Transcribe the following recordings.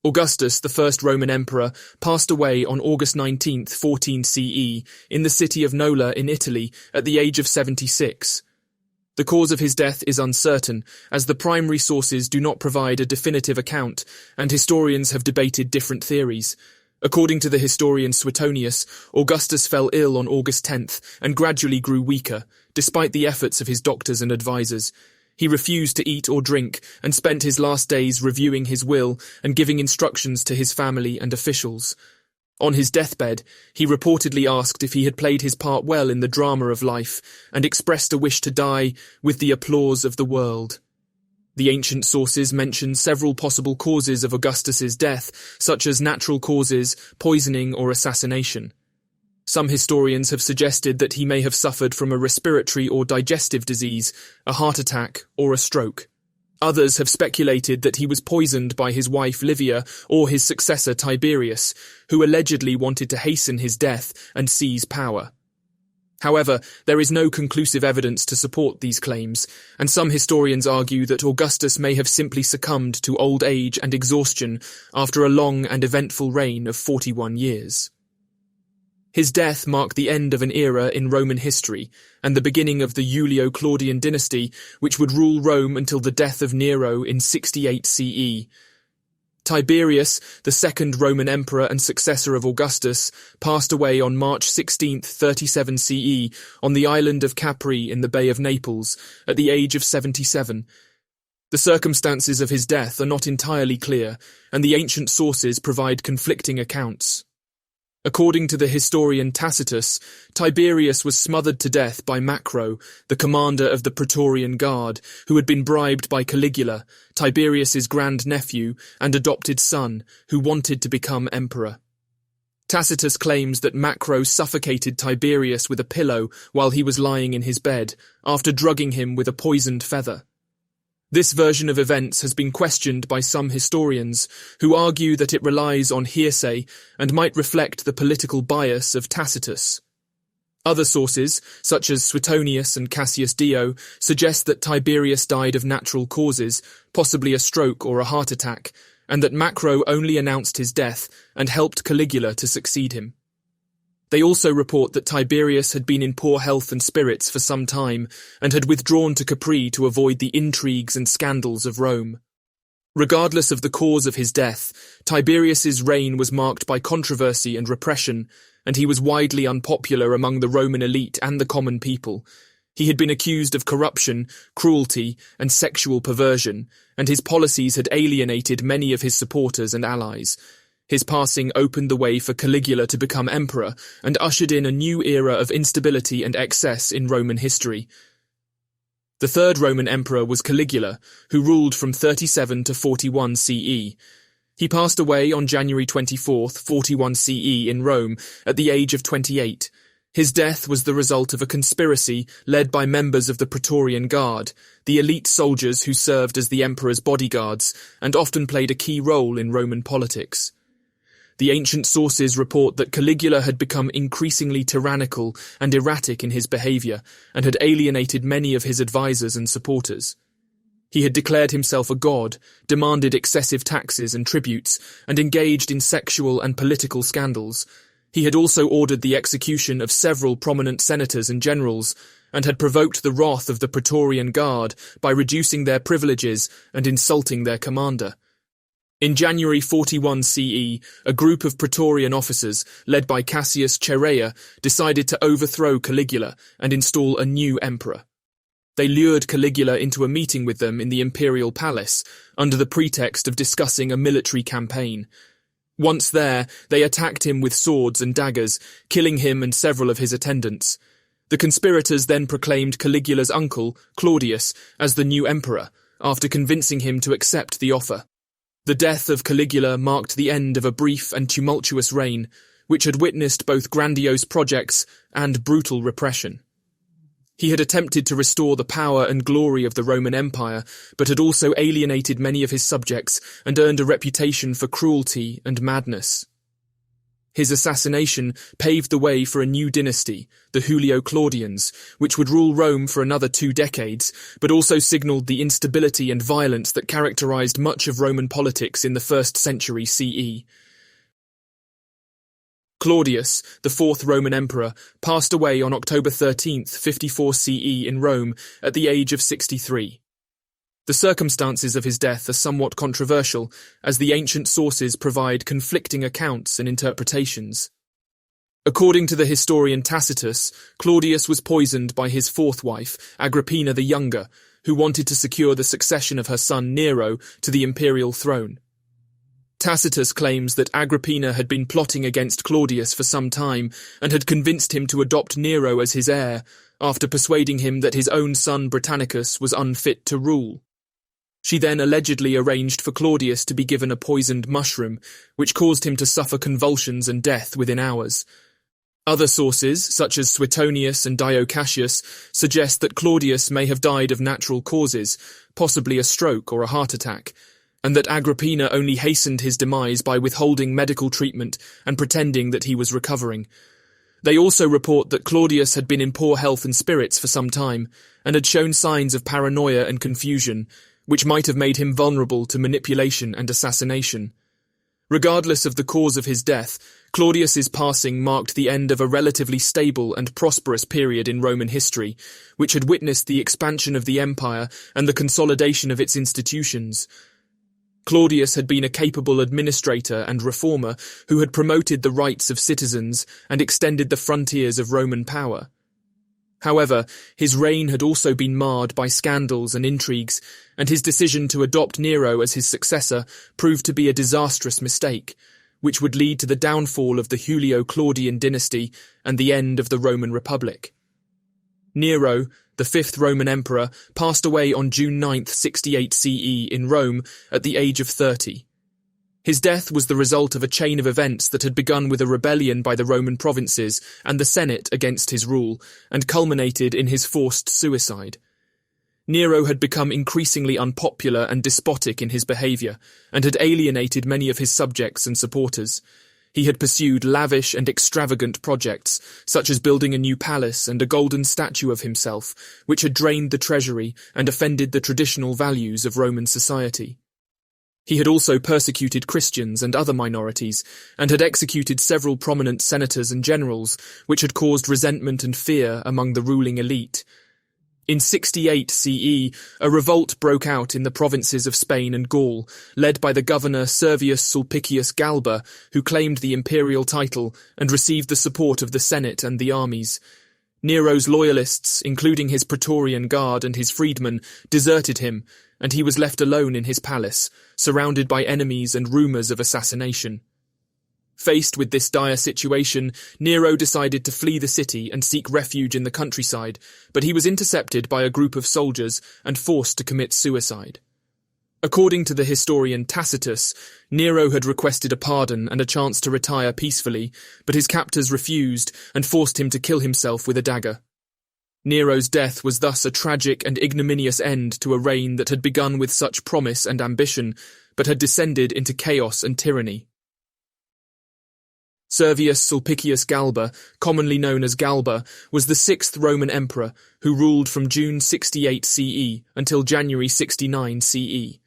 Augustus, the first Roman emperor, passed away on August 19, 14 CE, in the city of Nola in Italy at the age of 76. The cause of his death is uncertain, as the primary sources do not provide a definitive account, and historians have debated different theories. According to the historian Suetonius, Augustus fell ill on August 10th and gradually grew weaker, despite the efforts of his doctors and advisors. He refused to eat or drink and spent his last days reviewing his will and giving instructions to his family and officials. On his deathbed, he reportedly asked if he had played his part well in the drama of life and expressed a wish to die with the applause of the world. The ancient sources mention several possible causes of Augustus's death, such as natural causes, poisoning, or assassination. Some historians have suggested that he may have suffered from a respiratory or digestive disease, a heart attack, or a stroke. Others have speculated that he was poisoned by his wife Livia or his successor Tiberius, who allegedly wanted to hasten his death and seize power. However, there is no conclusive evidence to support these claims, and some historians argue that Augustus may have simply succumbed to old age and exhaustion after a long and eventful reign of 41 years. His death marked the end of an era in Roman history and the beginning of the Julio-Claudian dynasty, which would rule Rome until the death of Nero in 68 CE. Tiberius, the second Roman emperor and successor of Augustus, passed away on March 16, 37 CE, on the island of Capri in the Bay of Naples, at the age of 77. The circumstances of his death are not entirely clear, and the ancient sources provide conflicting accounts. According to the historian Tacitus, Tiberius was smothered to death by Macro, the commander of the Praetorian Guard, who had been bribed by Caligula, Tiberius's grandnephew and adopted son, who wanted to become emperor. Tacitus claims that Macro suffocated Tiberius with a pillow while he was lying in his bed, after drugging him with a poisoned feather. This version of events has been questioned by some historians, who argue that it relies on hearsay and might reflect the political bias of Tacitus. Other sources, such as Suetonius and Cassius Dio, suggest that Tiberius died of natural causes, possibly a stroke or a heart attack, and that Macro only announced his death and helped Caligula to succeed him. They also report that Tiberius had been in poor health and spirits for some time and had withdrawn to Capri to avoid the intrigues and scandals of Rome. Regardless of the cause of his death, Tiberius's reign was marked by controversy and repression, and he was widely unpopular among the Roman elite and the common people. He had been accused of corruption, cruelty, and sexual perversion, and his policies had alienated many of his supporters and allies. His passing opened the way for Caligula to become emperor and ushered in a new era of instability and excess in Roman history. The third Roman emperor was Caligula, who ruled from 37 to 41 CE. He passed away on January 24, 41 CE in Rome at the age of 28. His death was the result of a conspiracy led by members of the Praetorian Guard, the elite soldiers who served as the emperor's bodyguards and often played a key role in Roman politics. The ancient sources report that Caligula had become increasingly tyrannical and erratic in his behavior and had alienated many of his advisors and supporters. He had declared himself a god, demanded excessive taxes and tributes, and engaged in sexual and political scandals. He had also ordered the execution of several prominent senators and generals, and had provoked the wrath of the Praetorian Guard by reducing their privileges and insulting their commander. In January 41 CE, a group of Praetorian officers, led by Cassius Chaerea, decided to overthrow Caligula and install a new emperor. They lured Caligula into a meeting with them in the imperial palace, under the pretext of discussing a military campaign. Once there, they attacked him with swords and daggers, killing him and several of his attendants. The conspirators then proclaimed Caligula's uncle, Claudius, as the new emperor, after convincing him to accept the offer. The death of Caligula marked the end of a brief and tumultuous reign, which had witnessed both grandiose projects and brutal repression. He had attempted to restore the power and glory of the Roman Empire, but had also alienated many of his subjects and earned a reputation for cruelty and madness. His assassination paved the way for a new dynasty, the Julio-Claudians, which would rule Rome for another 2 decades, but also signaled the instability and violence that characterized much of Roman politics in the 1st century CE. Claudius, the 4th Roman emperor, passed away on October 13, 54 CE in Rome at the age of 63. The circumstances of his death are somewhat controversial, as the ancient sources provide conflicting accounts and interpretations. According to the historian Tacitus, Claudius was poisoned by his 4th wife, Agrippina the Younger, who wanted to secure the succession of her son Nero to the imperial throne. Tacitus claims that Agrippina had been plotting against Claudius for some time and had convinced him to adopt Nero as his heir, after persuading him that his own son Britannicus was unfit to rule. She then allegedly arranged for Claudius to be given a poisoned mushroom, which caused him to suffer convulsions and death within hours. Other sources, such as Suetonius and Dio Cassius, suggest that Claudius may have died of natural causes, possibly a stroke or a heart attack, and that Agrippina only hastened his demise by withholding medical treatment and pretending that he was recovering. They also report that Claudius had been in poor health and spirits for some time, and had shown signs of paranoia and confusion, which might have made him vulnerable to manipulation and assassination. Regardless of the cause of his death, Claudius's passing marked the end of a relatively stable and prosperous period in Roman history, which had witnessed the expansion of the empire and the consolidation of its institutions. Claudius had been a capable administrator and reformer who had promoted the rights of citizens and extended the frontiers of Roman power. However, his reign had also been marred by scandals and intrigues, and his decision to adopt Nero as his successor proved to be a disastrous mistake, which would lead to the downfall of the Julio-Claudian dynasty and the end of the Roman Republic. Nero, the 5th Roman emperor, passed away on June 9, 68 CE in Rome at the age of 30. His death was the result of a chain of events that had begun with a rebellion by the Roman provinces and the Senate against his rule, and culminated in his forced suicide. Nero had become increasingly unpopular and despotic in his behaviour, and had alienated many of his subjects and supporters. He had pursued lavish and extravagant projects, such as building a new palace and a golden statue of himself, which had drained the treasury and offended the traditional values of Roman society. He had also persecuted Christians and other minorities, and had executed several prominent senators and generals, which had caused resentment and fear among the ruling elite. In 68 CE, a revolt broke out in the provinces of Spain and Gaul, led by the governor Servius Sulpicius Galba, who claimed the imperial title and received the support of the Senate and the armies. Nero's loyalists, including his Praetorian Guard and his freedmen, deserted him, and he was left alone in his palace, surrounded by enemies and rumours of assassination. Faced with this dire situation, Nero decided to flee the city and seek refuge in the countryside, but he was intercepted by a group of soldiers and forced to commit suicide. According to the historian Tacitus, Nero had requested a pardon and a chance to retire peacefully, but his captors refused and forced him to kill himself with a dagger. Nero's death was thus a tragic and ignominious end to a reign that had begun with such promise and ambition, but had descended into chaos and tyranny. Servius Sulpicius Galba, commonly known as Galba, was the 6th Roman emperor who ruled from June 68 CE until January 69 CE.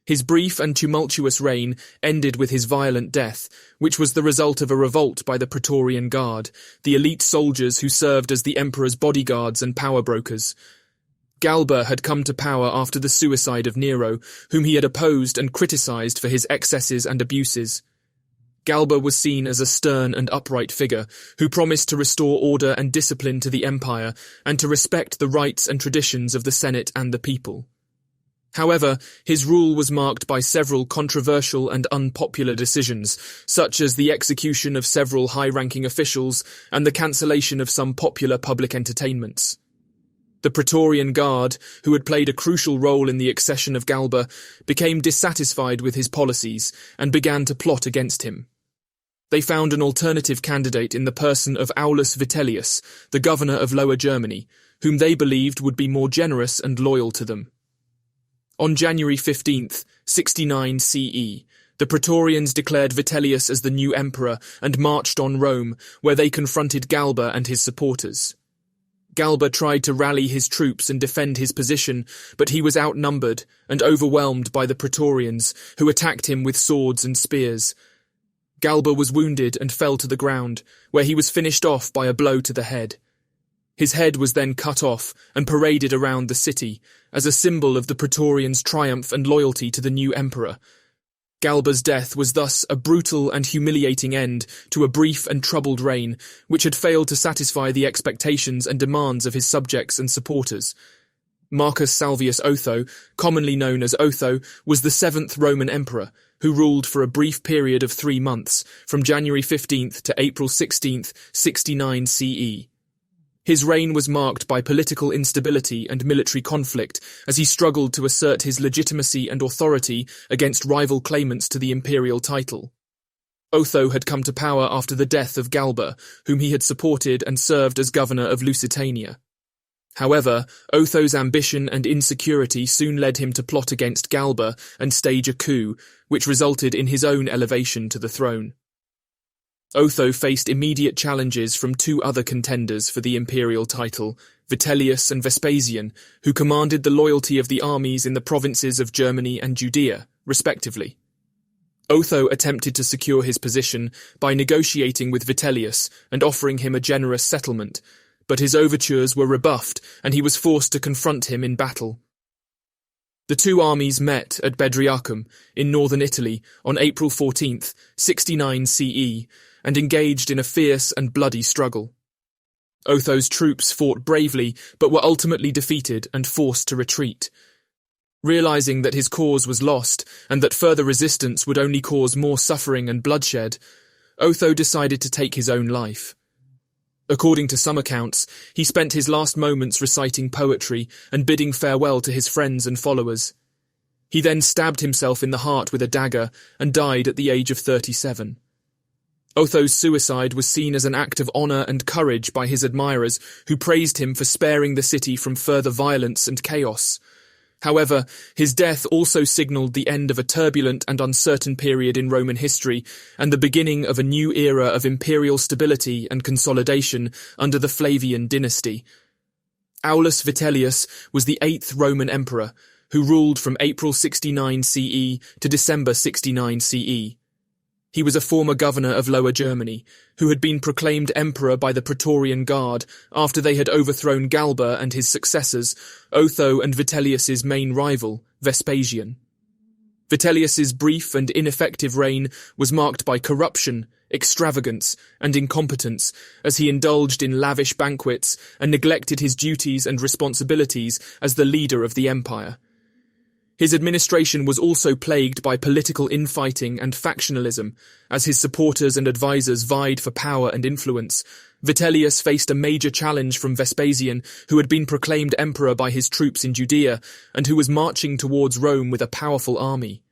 His brief and tumultuous reign ended with his violent death, which was the result of a revolt by the Praetorian Guard, the elite soldiers who served as the emperor's bodyguards and power brokers. Galba had come to power after the suicide of Nero, whom he had opposed and criticized for his excesses and abuses. Galba was seen as a stern and upright figure who promised to restore order and discipline to the empire and to respect the rights and traditions of the Senate and the people. However, his rule was marked by several controversial and unpopular decisions, such as the execution of several high-ranking officials and the cancellation of some popular public entertainments. The Praetorian Guard, who had played a crucial role in the accession of Galba, became dissatisfied with his policies and began to plot against him. They found an alternative candidate in the person of Aulus Vitellius, the governor of Lower Germany, whom they believed would be more generous and loyal to them. On January 15, 69 CE, The Praetorians declared Vitellius as the new emperor and marched on Rome, where they confronted Galba and his supporters. Galba tried to rally his troops and defend his position, but he was outnumbered and overwhelmed by the Praetorians, who attacked him with swords and spears. Galba was wounded and fell to the ground, where he was finished off by a blow to the head. His head was then cut off and paraded around the city, as a symbol of the Praetorians' triumph and loyalty to the new emperor. Galba's death was thus a brutal and humiliating end to a brief and troubled reign, which had failed to satisfy the expectations and demands of his subjects and supporters. Marcus Salvius Otho, commonly known as Otho, was the seventh Roman emperor, who ruled for a brief period of 3 months, from January 15th to April 16th, 69 CE. His reign was marked by political instability and military conflict as he struggled to assert his legitimacy and authority against rival claimants to the imperial title. Otho had come to power after the death of Galba, whom he had supported and served as governor of Lusitania. However, Otho's ambition and insecurity soon led him to plot against Galba and stage a coup, which resulted in his own elevation to the throne. Otho faced immediate challenges from 2 other contenders for the imperial title, Vitellius and Vespasian, who commanded the loyalty of the armies in the provinces of Germany and Judea, respectively. Otho attempted to secure his position by negotiating with Vitellius and offering him a generous settlement, but his overtures were rebuffed and he was forced to confront him in battle. The 2 armies met at Bedriacum in northern Italy on April 14th, 69 CE, and engaged in a fierce and bloody struggle. Otho's troops fought bravely, but were ultimately defeated and forced to retreat. Realizing that his cause was lost, and that further resistance would only cause more suffering and bloodshed, Otho decided to take his own life. According to some accounts, he spent his last moments reciting poetry and bidding farewell to his friends and followers. He then stabbed himself in the heart with a dagger and died at the age of 37. Otho's suicide was seen as an act of honour and courage by his admirers, who praised him for sparing the city from further violence and chaos. However, his death also signalled the end of a turbulent and uncertain period in Roman history and the beginning of a new era of imperial stability and consolidation under the Flavian dynasty. Aulus Vitellius was the 8th Roman emperor, who ruled from April 69 CE to December 69 CE. He was a former governor of Lower Germany, who had been proclaimed emperor by the Praetorian Guard after they had overthrown Galba and his successors, Otho and Vitellius's main rival, Vespasian. Vitellius's brief and ineffective reign was marked by corruption, extravagance, and incompetence, as he indulged in lavish banquets and neglected his duties and responsibilities as the leader of the empire. His administration was also plagued by political infighting and factionalism, as his supporters and advisers vied for power and influence. Vitellius faced a major challenge from Vespasian, who had been proclaimed emperor by his troops in Judea, and who was marching towards Rome with a powerful army.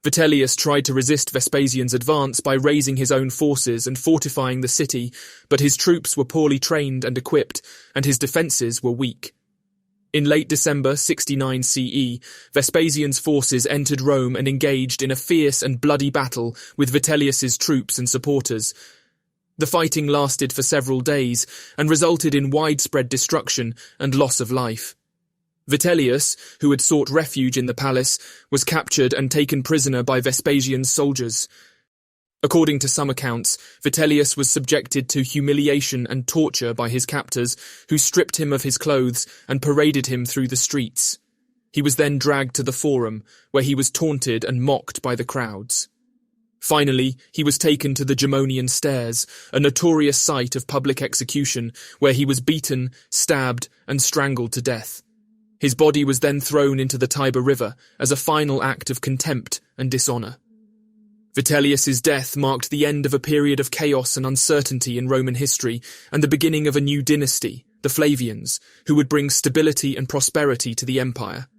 Vitellius tried to resist Vespasian's advance by raising his own forces and fortifying the city, but his troops were poorly trained and equipped, and his defences were weak. In late December 69 CE, Vespasian's forces entered Rome and engaged in a fierce and bloody battle with Vitellius's troops and supporters. The fighting lasted for several days and resulted in widespread destruction and loss of life. Vitellius, who had sought refuge in the palace, was captured and taken prisoner by Vespasian's soldiers. According to some accounts, Vitellius was subjected to humiliation and torture by his captors, who stripped him of his clothes and paraded him through the streets. He was then dragged to the Forum, where he was taunted and mocked by the crowds. Finally, he was taken to the Gemonian Stairs, a notorious site of public execution, where he was beaten, stabbed, and strangled to death. His body was then thrown into the Tiber River as a final act of contempt and dishonour. Vitellius's death marked the end of a period of chaos and uncertainty in Roman history and the beginning of a new dynasty, the Flavians, who would bring stability and prosperity to the empire.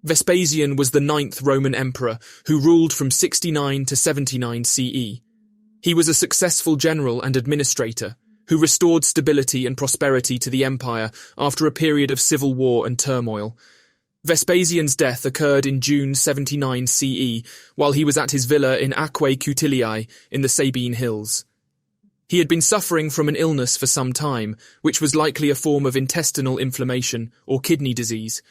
Vespasian was the 9th Roman emperor, who ruled from 69 to 79 CE. He was a successful general and administrator, who restored stability and prosperity to the empire after a period of civil war and turmoil. Vespasian's death occurred in June 79 CE, while he was at his villa in Aquae Cutilii in the Sabine Hills. He had been suffering from an illness for some time, which was likely a form of intestinal inflammation or kidney disease.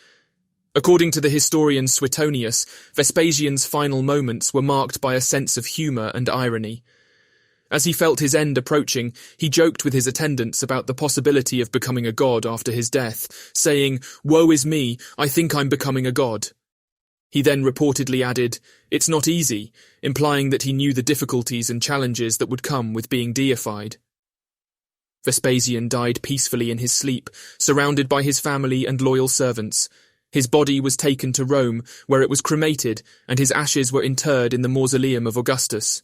According to the historian Suetonius, Vespasian's final moments were marked by a sense of humour and irony. As he felt his end approaching, he joked with his attendants about the possibility of becoming a god after his death, saying, "Woe is me, I think I'm becoming a god." He then reportedly added, "It's not easy," implying that he knew the difficulties and challenges that would come with being deified. Vespasian died peacefully in his sleep, surrounded by his family and loyal servants. His body was taken to Rome, where it was cremated, and his ashes were interred in the mausoleum of Augustus.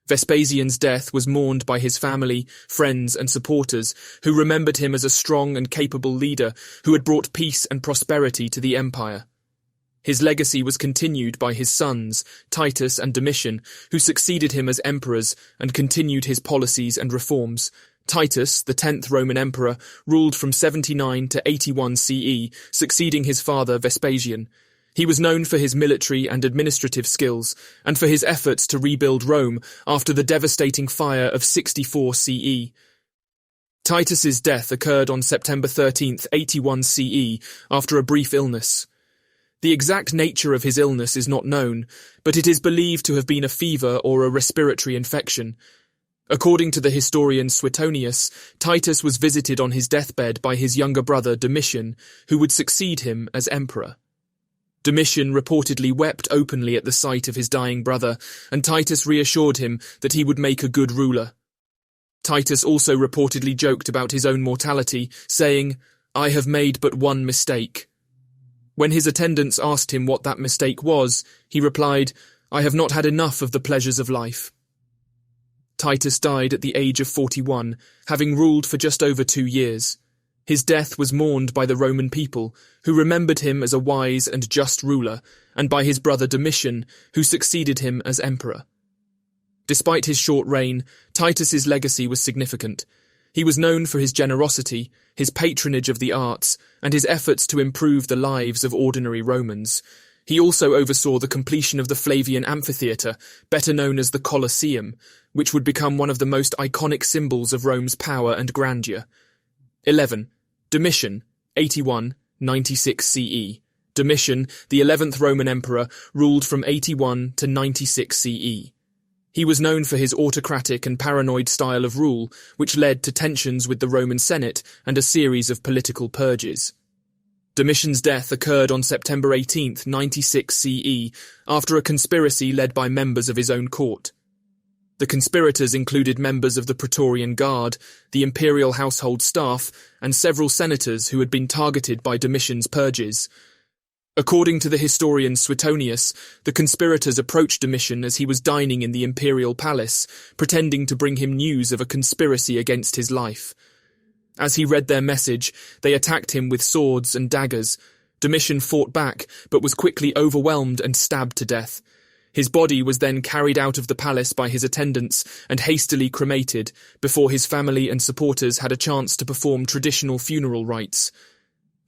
Vespasian's death was mourned by his family, friends, and supporters, who remembered him as a strong and capable leader who had brought peace and prosperity to the empire. His legacy was continued by his sons, Titus and Domitian, who succeeded him as emperors and continued his policies and reforms. Titus, the 10th Roman emperor, ruled from 79 to 81 CE, succeeding his father Vespasian. He was known for his military and administrative skills, and for his efforts to rebuild Rome after the devastating fire of 64 CE. Titus's death occurred on September 13, 81 CE, after a brief illness. The exact nature of his illness is not known, but it is believed to have been a fever or a respiratory infection. According to the historian Suetonius, Titus was visited on his deathbed by his younger brother Domitian, who would succeed him as emperor. Domitian reportedly wept openly at the sight of his dying brother, and Titus reassured him that he would make a good ruler. Titus also reportedly joked about his own mortality, saying, "I have made but one mistake." When his attendants asked him what that mistake was, he replied, "I have not had enough of the pleasures of life." Titus died at the age of 41, having ruled for just over 2 years. His death was mourned by the Roman people, who remembered him as a wise and just ruler, and by his brother Domitian, who succeeded him as emperor. Despite his short reign, Titus's legacy was significant. He was known for his generosity, his patronage of the arts, and his efforts to improve the lives of ordinary Romans. He also oversaw the completion of the Flavian Amphitheatre, better known as the Colosseum, which would become one of the most iconic symbols of Rome's power and grandeur. 11. Domitian, 81–96 CE. Domitian, the 11th Roman emperor, ruled from 81 to 96 CE. He was known for his autocratic and paranoid style of rule, which led to tensions with the Roman Senate and a series of political purges. Domitian's death occurred on September 18, 96 CE, after a conspiracy led by members of his own court. The conspirators included members of the Praetorian Guard, the imperial household staff, and several senators who had been targeted by Domitian's purges. According to the historian Suetonius, the conspirators approached Domitian as he was dining in the imperial palace, pretending to bring him news of a conspiracy against his life. As he read their message, they attacked him with swords and daggers. Domitian fought back, but was quickly overwhelmed and stabbed to death. His body was then carried out of the palace by his attendants and hastily cremated, before his family and supporters had a chance to perform traditional funeral rites.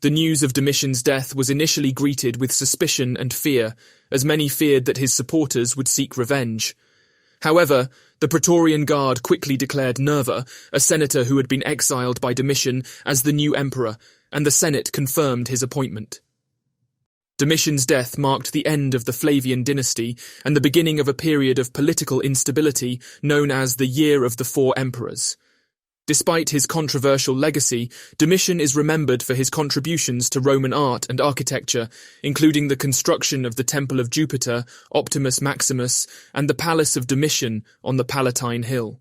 The news of Domitian's death was initially greeted with suspicion and fear, as many feared that his supporters would seek revenge. However, the Praetorian Guard quickly declared Nerva, a senator who had been exiled by Domitian, as the new emperor, and the Senate confirmed his appointment. Domitian's death marked the end of the Flavian dynasty and the beginning of a period of political instability known as the Year of the Four Emperors. Despite his controversial legacy, Domitian is remembered for his contributions to Roman art and architecture, including the construction of the Temple of Jupiter, Optimus Maximus, and the Palace of Domitian on the Palatine Hill.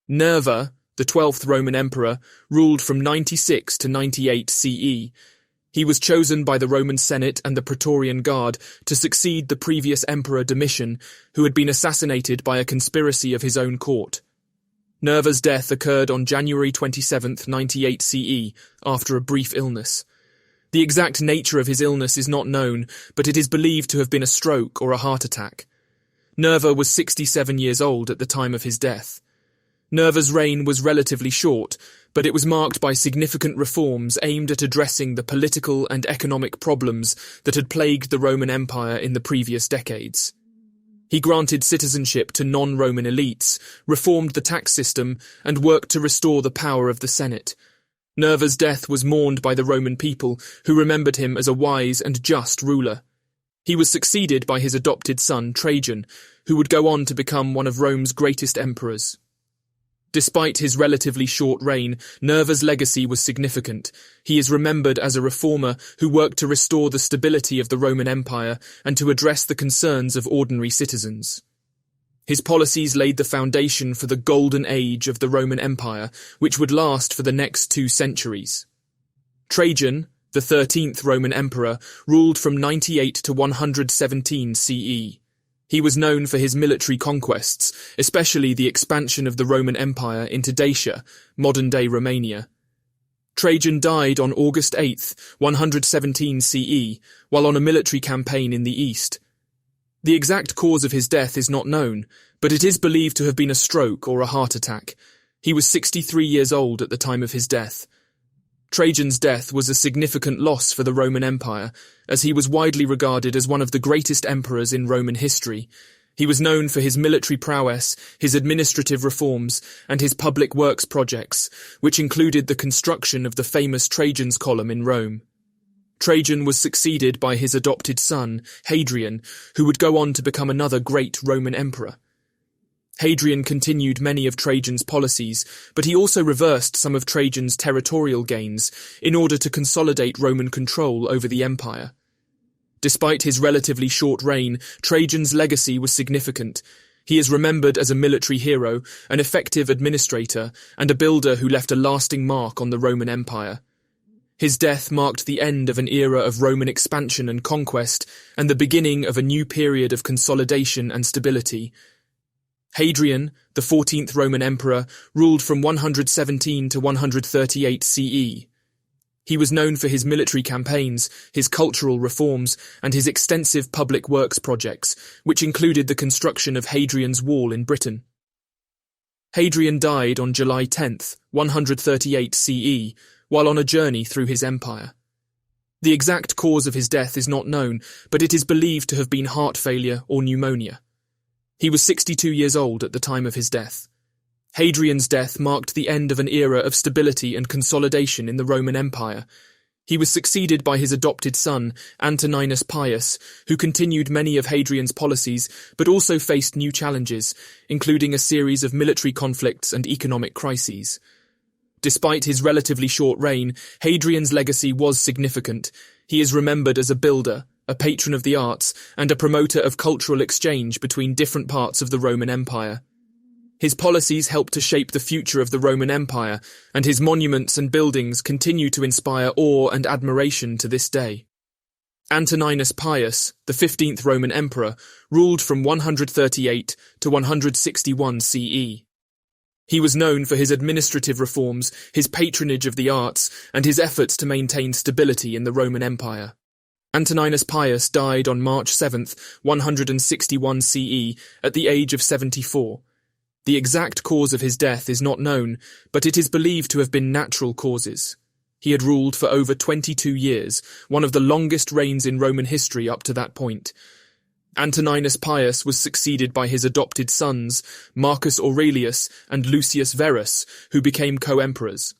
Nerva, the 12th Roman emperor, ruled from 96 to 98 CE. He was chosen by the Roman Senate and the Praetorian Guard to succeed the previous emperor Domitian, who had been assassinated by a conspiracy of his own court. Nerva's death occurred on January 27, 98 CE, after a brief illness. The exact nature of his illness is not known, but it is believed to have been a stroke or a heart attack. Nerva was 67 years old at the time of his death. Nerva's reign was relatively short, but it was marked by significant reforms aimed at addressing the political and economic problems that had plagued the Roman Empire in the previous decades. He granted citizenship to non-Roman elites, reformed the tax system, and worked to restore the power of the Senate. Nerva's death was mourned by the Roman people, who remembered him as a wise and just ruler. He was succeeded by his adopted son, Trajan, who would go on to become one of Rome's greatest emperors. Despite his relatively short reign, Nerva's legacy was significant. He is remembered as a reformer who worked to restore the stability of the Roman Empire and to address the concerns of ordinary citizens. His policies laid the foundation for the golden age of the Roman Empire, which would last for the next 2 centuries. Trajan, the 13th Roman emperor, ruled from 98 to 117 CE. He was known for his military conquests, especially the expansion of the Roman Empire into Dacia, modern-day Romania. Trajan died on August 8, 117 CE, while on a military campaign in the east. The exact cause of his death is not known, but it is believed to have been a stroke or a heart attack. He was 63 years old at the time of his death. Trajan's death was a significant loss for the Roman Empire, as he was widely regarded as one of the greatest emperors in Roman history. He was known for his military prowess, his administrative reforms, and his public works projects, which included the construction of the famous Trajan's Column in Rome. Trajan was succeeded by his adopted son, Hadrian, who would go on to become another great Roman emperor. Hadrian continued many of Trajan's policies, but he also reversed some of Trajan's territorial gains in order to consolidate Roman control over the empire. Despite his relatively short reign, Trajan's legacy was significant. He is remembered as a military hero, an effective administrator, and a builder who left a lasting mark on the Roman Empire. His death marked the end of an era of Roman expansion and conquest, and the beginning of a new period of consolidation and stability. Hadrian, the 14th Roman emperor, ruled from 117 to 138 CE. He was known for his military campaigns, his cultural reforms, and his extensive public works projects, which included the construction of Hadrian's Wall in Britain. Hadrian died on July 10, 138 CE, while on a journey through his empire. The exact cause of his death is not known, but it is believed to have been heart failure or pneumonia. He was 62 years old at the time of his death. Hadrian's death marked the end of an era of stability and consolidation in the Roman Empire. He was succeeded by his adopted son, Antoninus Pius, who continued many of Hadrian's policies but also faced new challenges, including a series of military conflicts and economic crises. Despite his relatively short reign, Hadrian's legacy was significant. He is remembered as a builder, a patron of the arts, and a promoter of cultural exchange between different parts of the Roman Empire. His policies helped to shape the future of the Roman Empire, and his monuments and buildings continue to inspire awe and admiration to this day. Antoninus Pius, the 15th Roman emperor, ruled from 138 to 161 CE. He was known for his administrative reforms, his patronage of the arts, and his efforts to maintain stability in the Roman Empire. Antoninus Pius died on March 7, 161 CE, at the age of 74. The exact cause of his death is not known, but it is believed to have been natural causes. He had ruled for over 22 years, one of the longest reigns in Roman history up to that point. Antoninus Pius was succeeded by his adopted sons, Marcus Aurelius and Lucius Verus, who became co-emperors.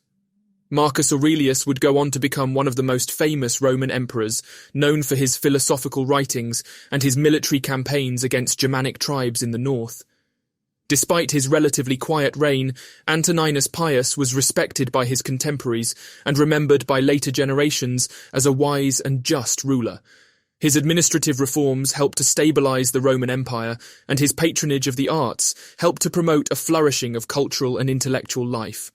Marcus Aurelius would go on to become one of the most famous Roman emperors, known for his philosophical writings and his military campaigns against Germanic tribes in the north. Despite his relatively quiet reign, Antoninus Pius was respected by his contemporaries and remembered by later generations as a wise and just ruler. His administrative reforms helped to stabilize the Roman Empire, and his patronage of the arts helped to promote a flourishing of cultural and intellectual life.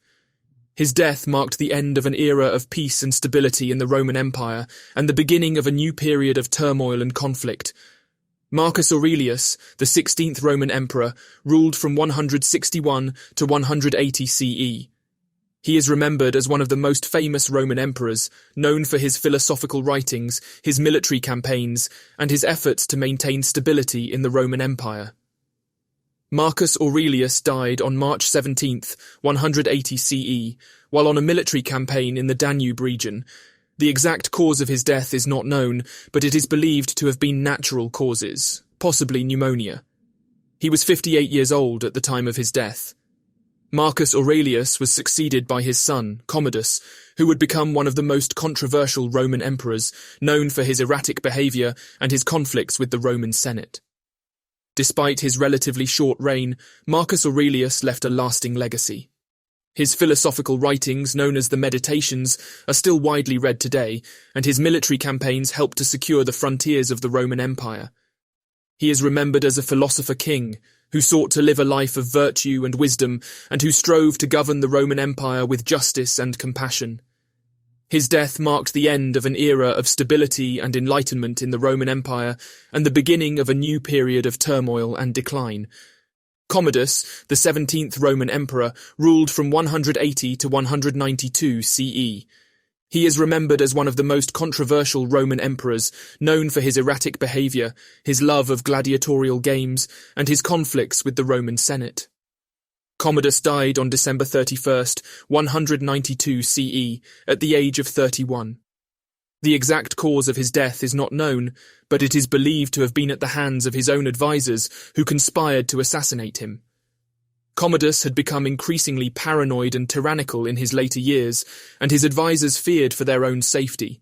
His death marked the end of an era of peace and stability in the Roman Empire and the beginning of a new period of turmoil and conflict. Marcus Aurelius, the 16th Roman emperor, ruled from 161 to 180 CE. He is remembered as one of the most famous Roman emperors, known for his philosophical writings, his military campaigns, and his efforts to maintain stability in the Roman Empire. Marcus Aurelius died on March 17, 180 CE, while on a military campaign in the Danube region. The exact cause of his death is not known, but it is believed to have been natural causes, possibly pneumonia. He was 58 years old at the time of his death. Marcus Aurelius was succeeded by his son, Commodus, who would become one of the most controversial Roman emperors, known for his erratic behaviour and his conflicts with the Roman Senate. Despite his relatively short reign, Marcus Aurelius left a lasting legacy. His philosophical writings, known as the Meditations, are still widely read today, and his military campaigns helped to secure the frontiers of the Roman Empire. He is remembered as a philosopher king, who sought to live a life of virtue and wisdom, and who strove to govern the Roman Empire with justice and compassion. His death marked the end of an era of stability and enlightenment in the Roman Empire, and the beginning of a new period of turmoil and decline. Commodus, the 17th Roman emperor, ruled from 180 to 192 CE. He is remembered as one of the most controversial Roman emperors, known for his erratic behaviour, his love of gladiatorial games, and his conflicts with the Roman Senate. Commodus died on December 31st, 192 CE, at the age of 31. The exact cause of his death is not known, but it is believed to have been at the hands of his own advisors who conspired to assassinate him. Commodus had become increasingly paranoid and tyrannical in his later years, and his advisors feared for their own safety.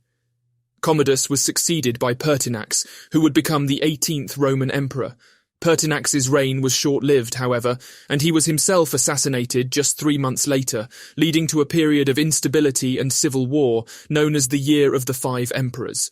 Commodus was succeeded by Pertinax, who would become the 18th Roman emperor. Pertinax's reign was short-lived, however, and he was himself assassinated just 3 months later, leading to a period of instability and civil war known as the Year of the Five Emperors.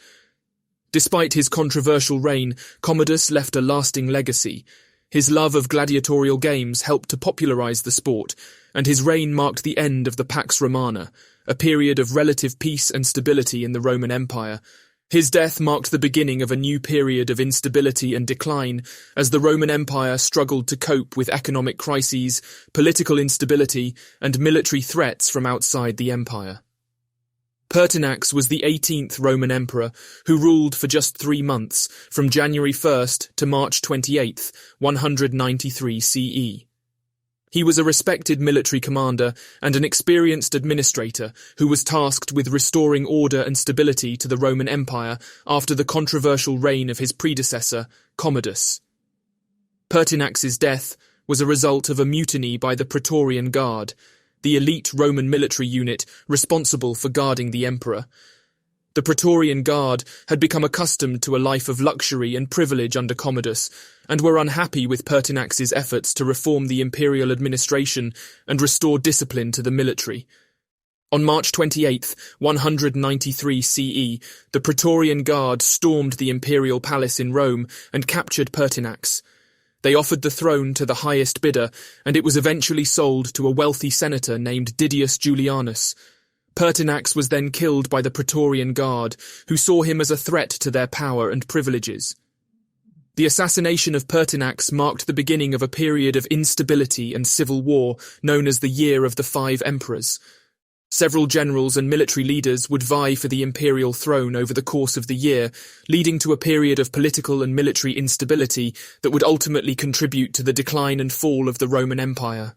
Despite his controversial reign, Commodus left a lasting legacy. His love of gladiatorial games helped to popularize the sport, and his reign marked the end of the Pax Romana, a period of relative peace and stability in the Roman Empire. His death marked the beginning of a new period of instability and decline as the Roman Empire struggled to cope with economic crises, political instability, and military threats from outside the empire. Pertinax was the 18th Roman emperor who ruled for just 3 months, from January 1st to March 28th, 193 CE. He was a respected military commander and an experienced administrator who was tasked with restoring order and stability to the Roman Empire after the controversial reign of his predecessor, Commodus. Pertinax's death was a result of a mutiny by the Praetorian Guard, the elite Roman military unit responsible for guarding the emperor. The Praetorian Guard had become accustomed to a life of luxury and privilege under Commodus, and were unhappy with Pertinax's efforts to reform the imperial administration and restore discipline to the military. On March 28, 193 CE, the Praetorian Guard stormed the imperial palace in Rome and captured Pertinax. They offered the throne to the highest bidder, and it was eventually sold to a wealthy senator named Didius Julianus. Pertinax was then killed by the Praetorian Guard, who saw him as a threat to their power and privileges. The assassination of Pertinax marked the beginning of a period of instability and civil war known as the Year of the Five Emperors. Several generals and military leaders would vie for the imperial throne over the course of the year, leading to a period of political and military instability that would ultimately contribute to the decline and fall of the Roman Empire.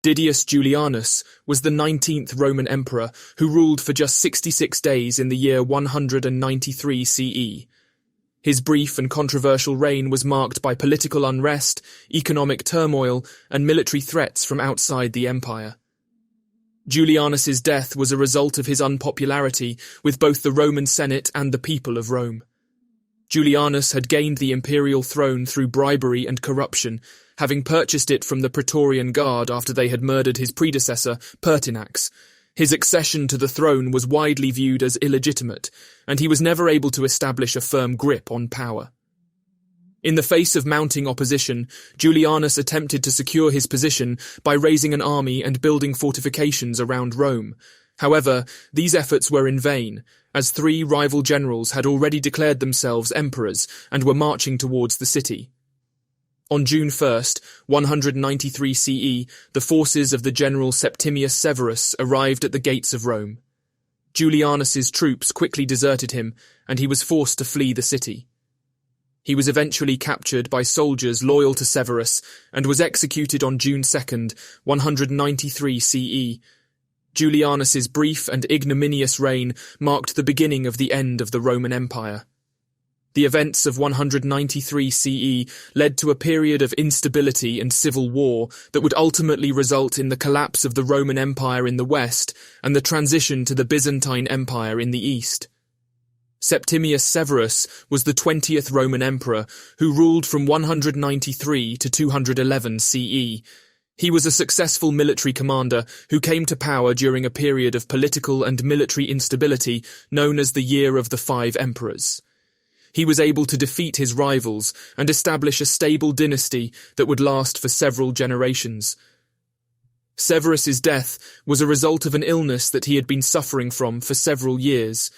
Didius Julianus was the 19th Roman emperor who ruled for just 66 days in the year 193 CE. His brief and controversial reign was marked by political unrest, economic turmoil, and military threats from outside the empire. Julianus's death was a result of his unpopularity with both the Roman Senate and the people of Rome. Julianus had gained the imperial throne through bribery and corruption, having purchased it from the Praetorian Guard after they had murdered his predecessor, Pertinax. His accession to the throne was widely viewed as illegitimate, and he was never able to establish a firm grip on power. In the face of mounting opposition, Julianus attempted to secure his position by raising an army and building fortifications around Rome. However, these efforts were in vain, as 3 rival generals had already declared themselves emperors and were marching towards the city. On June 1st, 193 CE, the forces of the general Septimius Severus arrived at the gates of Rome. Julianus's troops quickly deserted him, and he was forced to flee the city. He was eventually captured by soldiers loyal to Severus and was executed on June 2nd, 193 CE. Julianus's brief and ignominious reign marked the beginning of the end of the Roman Empire. The events of 193 CE led to a period of instability and civil war that would ultimately result in the collapse of the Roman Empire in the west and the transition to the Byzantine Empire in the east. Septimius Severus was the 20th Roman emperor who ruled from 193 to 211 CE. He was a successful military commander who came to power during a period of political and military instability known as the Year of the Five Emperors. He was able to defeat his rivals and establish a stable dynasty that would last for several generations. Severus's death was a result of an illness that he had been suffering from for several years.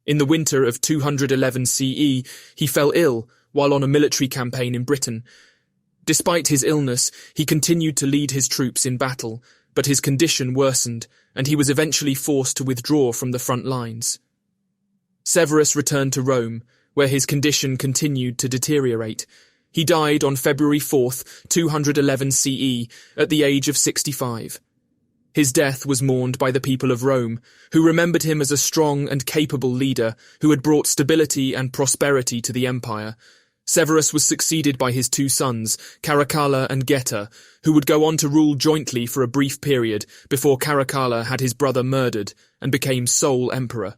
In the winter of 211 CE, he fell ill while on a military campaign in Britain. Despite his illness, he continued to lead his troops in battle, but his condition worsened, and he was eventually forced to withdraw from the front lines. Severus returned to Rome, where his condition continued to deteriorate. He died on February 4th, 211 CE, at the age of 65. His death was mourned by the people of Rome, who remembered him as a strong and capable leader who had brought stability and prosperity to the empire. Severus was succeeded by his two sons, Caracalla and Geta, who would go on to rule jointly for a brief period before Caracalla had his brother murdered and became sole emperor.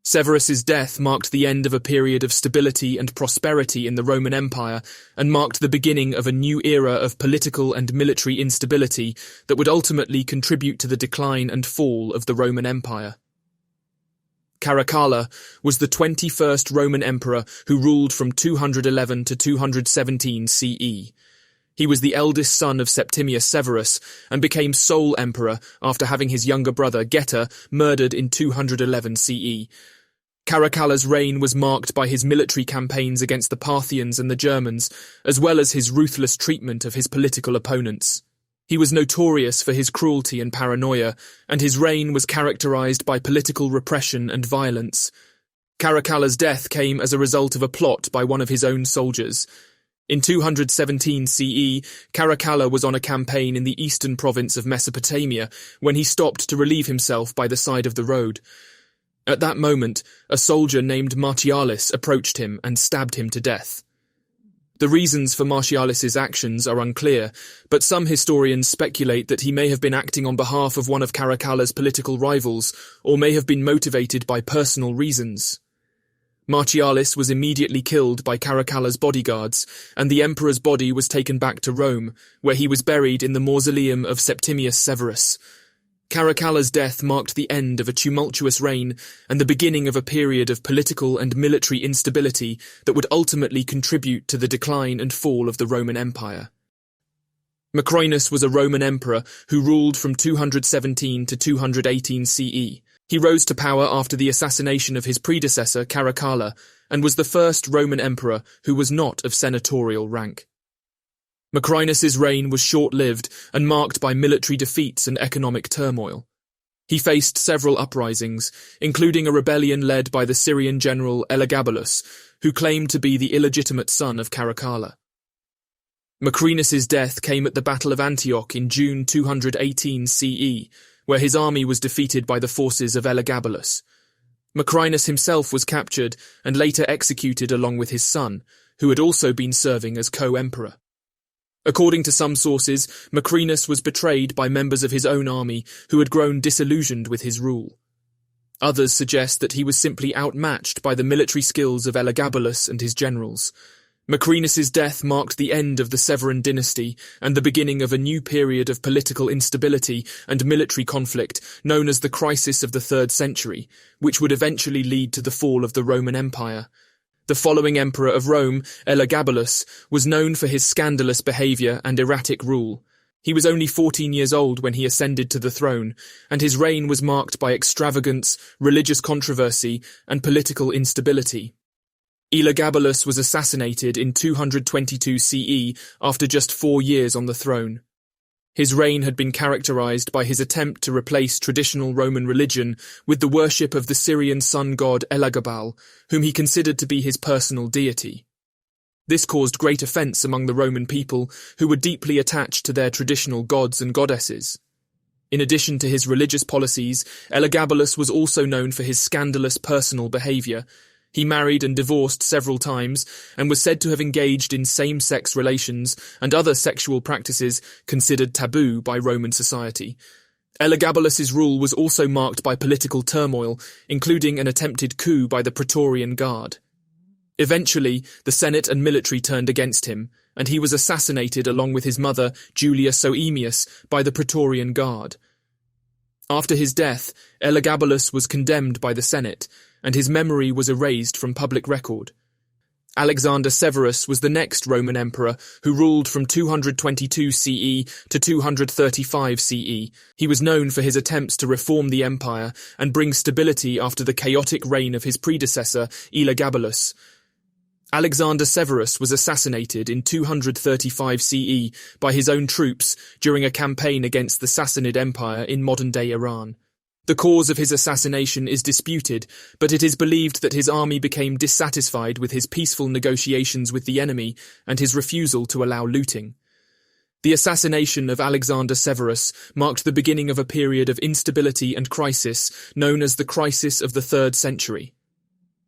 Severus's death marked the end of a period of stability and prosperity in the Roman Empire and marked the beginning of a new era of political and military instability that would ultimately contribute to the decline and fall of the Roman Empire. Caracalla was the 21st Roman emperor who ruled from 211 to 217 CE. He was the eldest son of Septimius Severus and became sole emperor after having his younger brother Geta murdered in 211 CE. Caracalla's reign was marked by his military campaigns against the Parthians and the Germans, as well as his ruthless treatment of his political opponents. He was notorious for his cruelty and paranoia, and his reign was characterized by political repression and violence. Caracalla's death came as a result of a plot by one of his own soldiers. In 217 CE, Caracalla was on a campaign in the eastern province of Mesopotamia when he stopped to relieve himself by the side of the road. At that moment, a soldier named Martialis approached him and stabbed him to death. The reasons for Martialis's actions are unclear, but some historians speculate that he may have been acting on behalf of one of Caracalla's political rivals, or may have been motivated by personal reasons. Martialis was immediately killed by Caracalla's bodyguards, and the emperor's body was taken back to Rome, where he was buried in the mausoleum of Septimius Severus. Caracalla's death marked the end of a tumultuous reign and the beginning of a period of political and military instability that would ultimately contribute to the decline and fall of the Roman Empire. Macrinus was a Roman emperor who ruled from 217 to 218 CE. He rose to power after the assassination of his predecessor Caracalla and was the first Roman emperor who was not of senatorial rank. Macrinus's reign was short-lived and marked by military defeats and economic turmoil. He faced several uprisings, including a rebellion led by the Syrian general Elagabalus, who claimed to be the illegitimate son of Caracalla. Macrinus's death came at the Battle of Antioch in June 218 CE, where his army was defeated by the forces of Elagabalus. Macrinus himself was captured and later executed along with his son, who had also been serving as co-emperor. According to some sources, Macrinus was betrayed by members of his own army who had grown disillusioned with his rule. Others suggest that he was simply outmatched by the military skills of Elagabalus and his generals. Macrinus's death marked the end of the Severan dynasty and the beginning of a new period of political instability and military conflict known as the Crisis of the 3rd Century, which would eventually lead to the fall of the Roman Empire. The following emperor of Rome, Elagabalus, was known for his scandalous behaviour and erratic rule. He was only 14 years old when he ascended to the throne, and his reign was marked by extravagance, religious controversy, and political instability. Elagabalus was assassinated in 222 CE after just 4 years on the throne. His reign had been characterized by his attempt to replace traditional Roman religion with the worship of the Syrian sun god Elagabal, whom he considered to be his personal deity. This caused great offence among the Roman people, who were deeply attached to their traditional gods and goddesses. In addition to his religious policies, Elagabalus was also known for his scandalous personal behaviour. He married and divorced several times, and was said to have engaged in same-sex relations and other sexual practices considered taboo by Roman society. Elagabalus's rule was also marked by political turmoil, including an attempted coup by the Praetorian Guard. Eventually, the Senate and military turned against him, and he was assassinated along with his mother, Julia Soaemius, by the Praetorian Guard. After his death, Elagabalus was condemned by the Senate, and his memory was erased from public record. Alexander Severus was the next Roman emperor who ruled from 222 CE to 235 CE. He was known for his attempts to reform the empire and bring stability after the chaotic reign of his predecessor, Elagabalus. Alexander Severus was assassinated in 235 CE by his own troops during a campaign against the Sassanid Empire in modern-day Iran. The cause of his assassination is disputed, but it is believed that his army became dissatisfied with his peaceful negotiations with the enemy and his refusal to allow looting. The assassination of Alexander Severus marked the beginning of a period of instability and crisis known as the Crisis of the 3rd Century.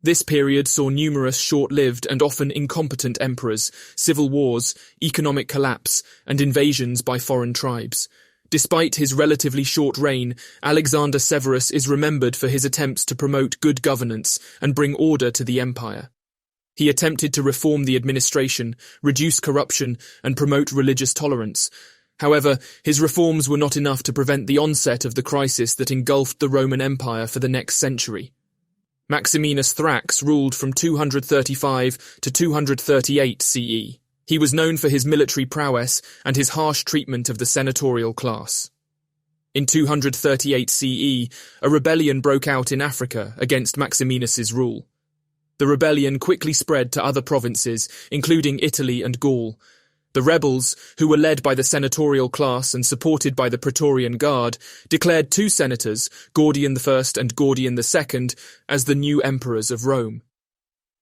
This period saw numerous short-lived and often incompetent emperors, civil wars, economic collapse, and invasions by foreign tribes. Despite his relatively short reign, Alexander Severus is remembered for his attempts to promote good governance and bring order to the empire. He attempted to reform the administration, reduce corruption, and promote religious tolerance. However, his reforms were not enough to prevent the onset of the crisis that engulfed the Roman Empire for the next century. Maximinus Thrax ruled from 235 to 238 CE. He was known for his military prowess and his harsh treatment of the senatorial class. In 238 CE, a rebellion broke out in Africa against Maximinus's rule. The rebellion quickly spread to other provinces, including Italy and Gaul. The rebels, who were led by the senatorial class and supported by the Praetorian Guard, declared two senators, Gordian I and Gordian II, as the new emperors of Rome.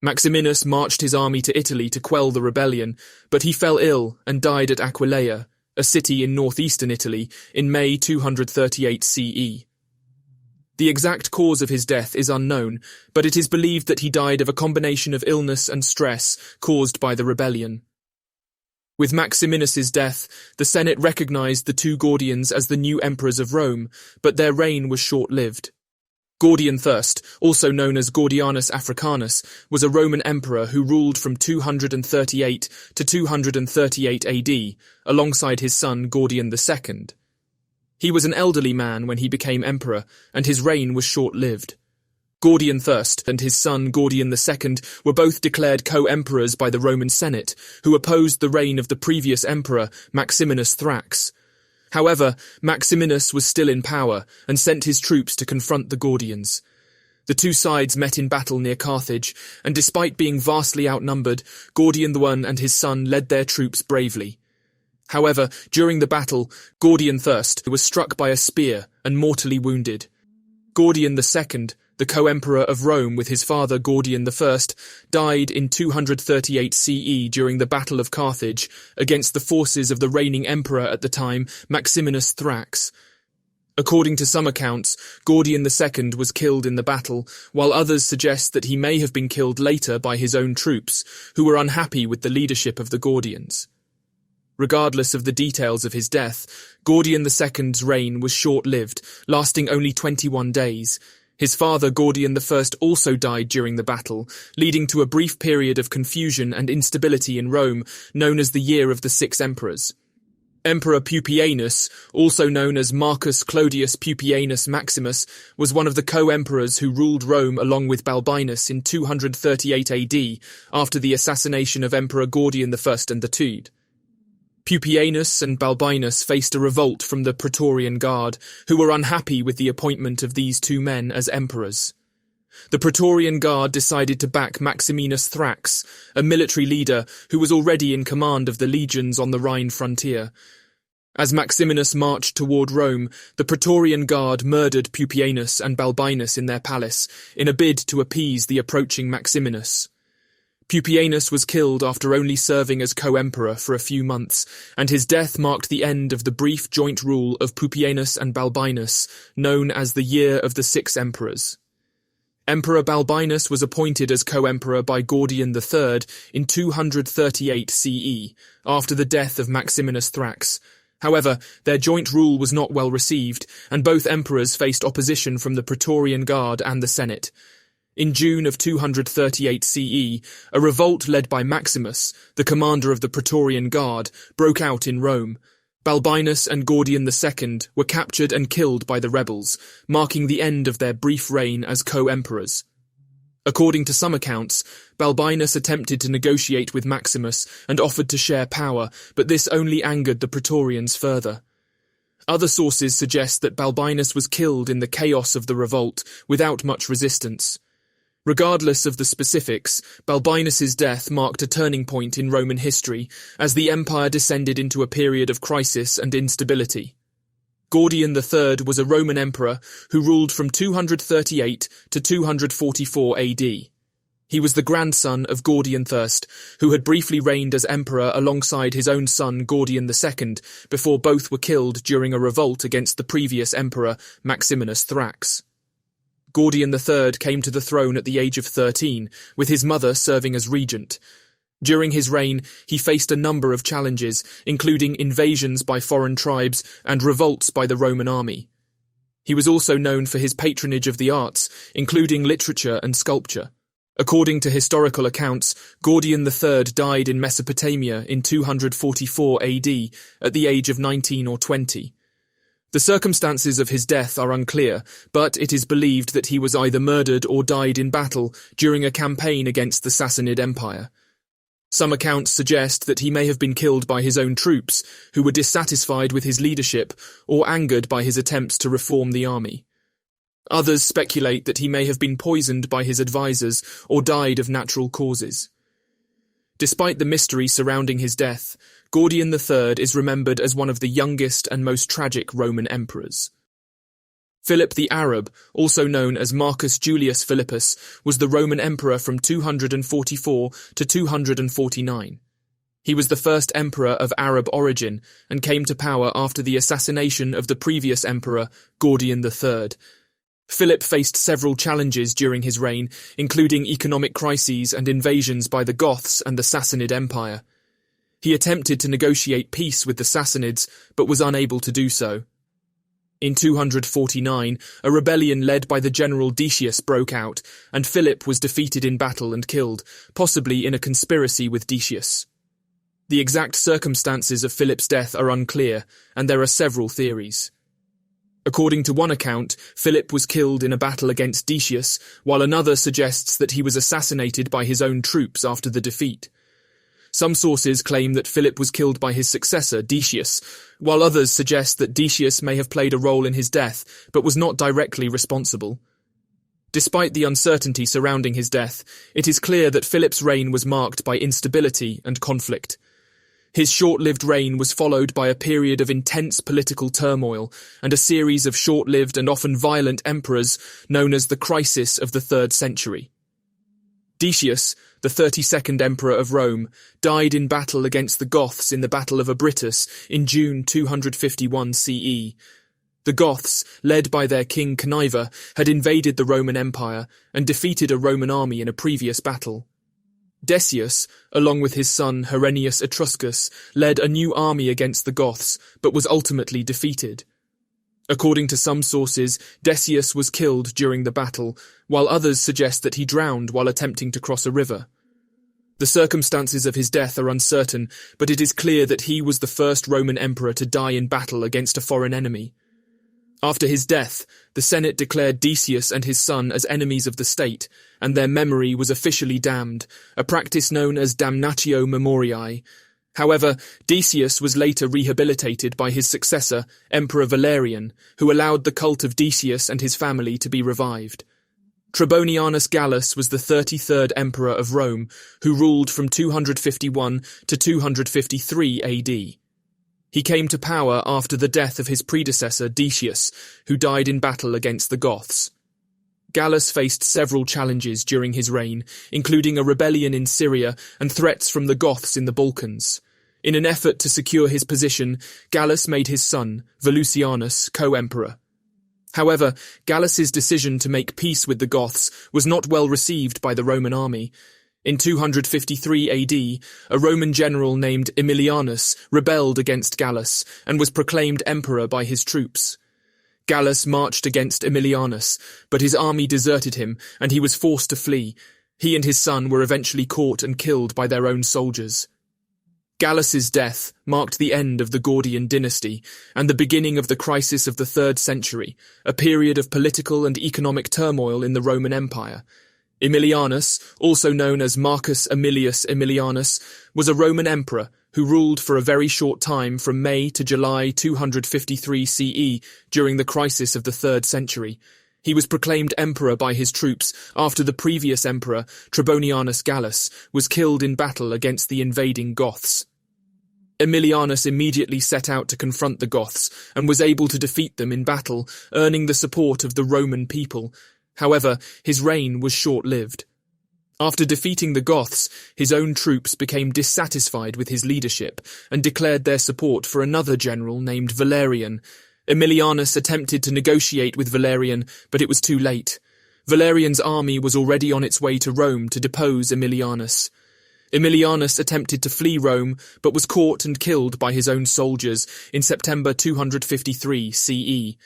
Maximinus marched his army to Italy to quell the rebellion, but he fell ill and died at Aquileia, a city in northeastern Italy, in May 238 CE. The exact cause of his death is unknown, but it is believed that he died of a combination of illness and stress caused by the rebellion. With Maximinus's death, the Senate recognized the two Gordians as the new emperors of Rome, but their reign was short-lived. Gordian I, also known as Gordianus Africanus, was a Roman emperor who ruled from 238 to 238 AD, alongside his son Gordian II. He was an elderly man when he became emperor, and his reign was short-lived. Gordian I and his son Gordian II were both declared co-emperors by the Roman Senate, who opposed the reign of the previous emperor, Maximinus Thrax. However, Maximinus was still in power and sent his troops to confront the Gordians. The two sides met in battle near Carthage, and despite being vastly outnumbered, Gordian I and his son led their troops bravely. However, during the battle, Gordian I was struck by a spear and mortally wounded. Gordian II, the co-emperor of Rome with his father Gordian I, died in 238 CE during the Battle of Carthage against the forces of the reigning emperor at the time, Maximinus Thrax. According to some accounts, Gordian II was killed in the battle, while others suggest that he may have been killed later by his own troops, who were unhappy with the leadership of the Gordians. Regardless of the details of his death, Gordian II's reign was short-lived, lasting only 21 days. His father Gordian I also died during the battle, leading to a brief period of confusion and instability in Rome, known as the Year of the Six Emperors. Emperor Pupienus, also known as Marcus Clodius Pupienus Maximus, was one of the co-emperors who ruled Rome along with Balbinus in 238 AD, after the assassination of Emperor Gordian I and the Tude. Pupienus and Balbinus faced a revolt from the Praetorian Guard, who were unhappy with the appointment of these two men as emperors. The Praetorian Guard decided to back Maximinus Thrax, a military leader who was already in command of the legions on the Rhine frontier. As Maximinus marched toward Rome, the Praetorian Guard murdered Pupienus and Balbinus in their palace, in a bid to appease the approaching Maximinus. Pupienus was killed after only serving as co-emperor for a few months, and his death marked the end of the brief joint rule of Pupienus and Balbinus, known as the Year of the Six Emperors. Emperor Balbinus was appointed as co-emperor by Gordian III in 238 CE, after the death of Maximinus Thrax. However, their joint rule was not well received, and both emperors faced opposition from the Praetorian Guard and the Senate. In June of 238 CE, a revolt led by Maximus, the commander of the Praetorian Guard, broke out in Rome. Balbinus and Gordian II were captured and killed by the rebels, marking the end of their brief reign as co-emperors. According to some accounts, Balbinus attempted to negotiate with Maximus and offered to share power, but this only angered the Praetorians further. Other sources suggest that Balbinus was killed in the chaos of the revolt, without much resistance. Regardless of the specifics, Balbinus's death marked a turning point in Roman history, as the empire descended into a period of crisis and instability. Gordian III was a Roman emperor who ruled from 238 to 244 AD. He was the grandson of Gordian I, who had briefly reigned as emperor alongside his own son Gordian II, before both were killed during a revolt against the previous emperor Maximinus Thrax. Gordian III came to the throne at the age of 13, with his mother serving as regent. During his reign, he faced a number of challenges, including invasions by foreign tribes and revolts by the Roman army. He was also known for his patronage of the arts, including literature and sculpture. According to historical accounts, Gordian III died in Mesopotamia in 244 AD at the age of 19 or 20. The circumstances of his death are unclear, but it is believed that he was either murdered or died in battle during a campaign against the Sassanid Empire. Some accounts suggest that he may have been killed by his own troops, who were dissatisfied with his leadership or angered by his attempts to reform the army. Others speculate that he may have been poisoned by his advisors or died of natural causes. Despite the mystery surrounding his death, Gordian III is remembered as one of the youngest and most tragic Roman emperors. Philip the Arab, also known as Marcus Julius Philippus, was the Roman emperor from 244 to 249. He was the first emperor of Arab origin and came to power after the assassination of the previous emperor, Gordian III. Philip faced several challenges during his reign, including economic crises and invasions by the Goths and the Sassanid Empire. He attempted to negotiate peace with the Sassanids, but was unable to do so. In 249, a rebellion led by the general Decius broke out, and Philip was defeated in battle and killed, possibly in a conspiracy with Decius. The exact circumstances of Philip's death are unclear, and there are several theories. According to one account, Philip was killed in a battle against Decius, while another suggests that he was assassinated by his own troops after the defeat. Some sources claim that Philip was killed by his successor, Decius, while others suggest that Decius may have played a role in his death, but was not directly responsible. Despite the uncertainty surrounding his death, it is clear that Philip's reign was marked by instability and conflict. His short-lived reign was followed by a period of intense political turmoil and a series of short-lived and often violent emperors known as the Crisis of the 3rd century. Decius, the 32nd emperor of Rome, died in battle against the Goths in the Battle of Abritus in June 251 CE. The Goths, led by their king Cniva, had invaded the Roman Empire and defeated a Roman army in a previous battle. Decius, along with his son Herennius Etruscus, led a new army against the Goths, but was ultimately defeated. According to some sources, Decius was killed during the battle, while others suggest that he drowned while attempting to cross a river. The circumstances of his death are uncertain, but it is clear that he was the first Roman emperor to die in battle against a foreign enemy. After his death, the Senate declared Decius and his son as enemies of the state, and their memory was officially damned, a practice known as damnatio memoriae. However, Decius was later rehabilitated by his successor, Emperor Valerian, who allowed the cult of Decius and his family to be revived. Trebonianus Gallus was the 33rd emperor of Rome, who ruled from 251 to 253 AD. He came to power after the death of his predecessor Decius, who died in battle against the Goths. Gallus faced several challenges during his reign, including a rebellion in Syria and threats from the Goths in the Balkans. In an effort to secure his position, Gallus made his son, Volusianus, co-emperor. However, Gallus's decision to make peace with the Goths was not well received by the Roman army. In 253 AD, a Roman general named Aemilianus rebelled against Gallus and was proclaimed emperor by his troops. Gallus marched against Aemilianus, but his army deserted him and he was forced to flee. He and his son were eventually caught and killed by their own soldiers. Gallus's death marked the end of the Gordian dynasty and the beginning of the crisis of the 3rd century, a period of political and economic turmoil in the Roman Empire. Aemilianus, also known as Marcus Aemilius Aemilianus, was a Roman emperor who ruled for a very short time from May to July 253 CE during the crisis of the 3rd century. He was proclaimed emperor by his troops after the previous emperor, Trebonianus Gallus, was killed in battle against the invading Goths. Aemilianus immediately set out to confront the Goths and was able to defeat them in battle, earning the support of the Roman people. However, his reign was short-lived. After defeating the Goths, his own troops became dissatisfied with his leadership and declared their support for another general named Valerian. Aemilianus attempted to negotiate with Valerian, but it was too late. Valerian's army was already on its way to Rome to depose Aemilianus. Aemilianus attempted to flee Rome, but was caught and killed by his own soldiers in September 253 CE.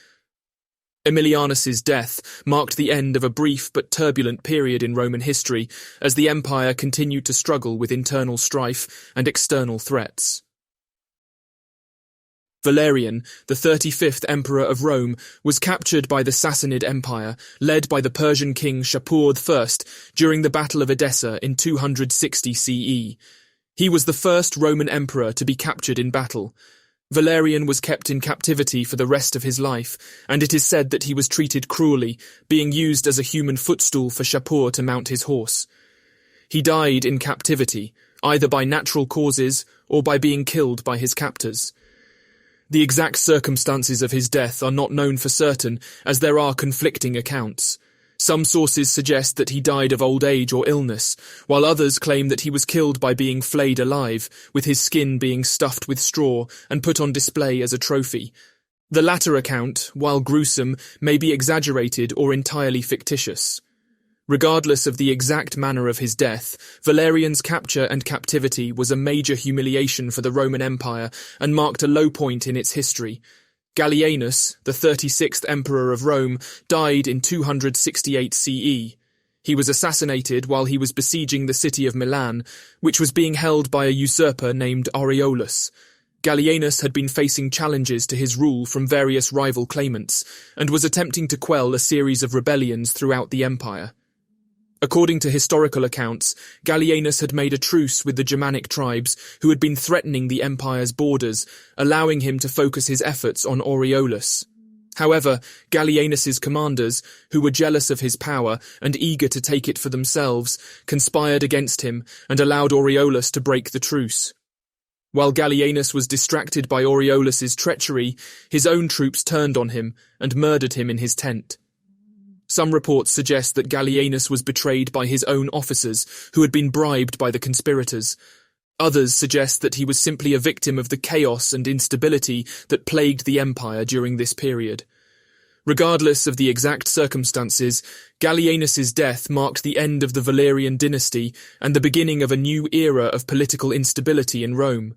Aemilianus's death marked the end of a brief but turbulent period in Roman history as the empire continued to struggle with internal strife and external threats. Valerian, the 35th emperor of Rome, was captured by the Sassanid Empire, led by the Persian king Shapur I during the Battle of Edessa in 260 CE. He was the first Roman emperor to be captured in battle. Valerian was kept in captivity for the rest of his life, and it is said that he was treated cruelly, being used as a human footstool for Shapur to mount his horse. He died in captivity, either by natural causes or by being killed by his captors. The exact circumstances of his death are not known for certain, as there are conflicting accounts. Some sources suggest that he died of old age or illness, while others claim that he was killed by being flayed alive, with his skin being stuffed with straw and put on display as a trophy. The latter account, while gruesome, may be exaggerated or entirely fictitious. Regardless of the exact manner of his death, Valerian's capture and captivity was a major humiliation for the Roman Empire and marked a low point in its history. Gallienus, the 36th emperor of Rome, died in 268 CE. He was assassinated while he was besieging the city of Milan, which was being held by a usurper named Aureolus. Gallienus had been facing challenges to his rule from various rival claimants, and was attempting to quell a series of rebellions throughout the empire. According to historical accounts, Gallienus had made a truce with the Germanic tribes who had been threatening the empire's borders, allowing him to focus his efforts on Aureolus. However, Gallienus's commanders, who were jealous of his power and eager to take it for themselves, conspired against him and allowed Aureolus to break the truce. While Gallienus was distracted by Aureolus's treachery, his own troops turned on him and murdered him in his tent. Some reports suggest that Gallienus was betrayed by his own officers, who had been bribed by the conspirators. Others suggest that he was simply a victim of the chaos and instability that plagued the empire during this period. Regardless of the exact circumstances, Gallienus's death marked the end of the Valerian dynasty and the beginning of a new era of political instability in Rome.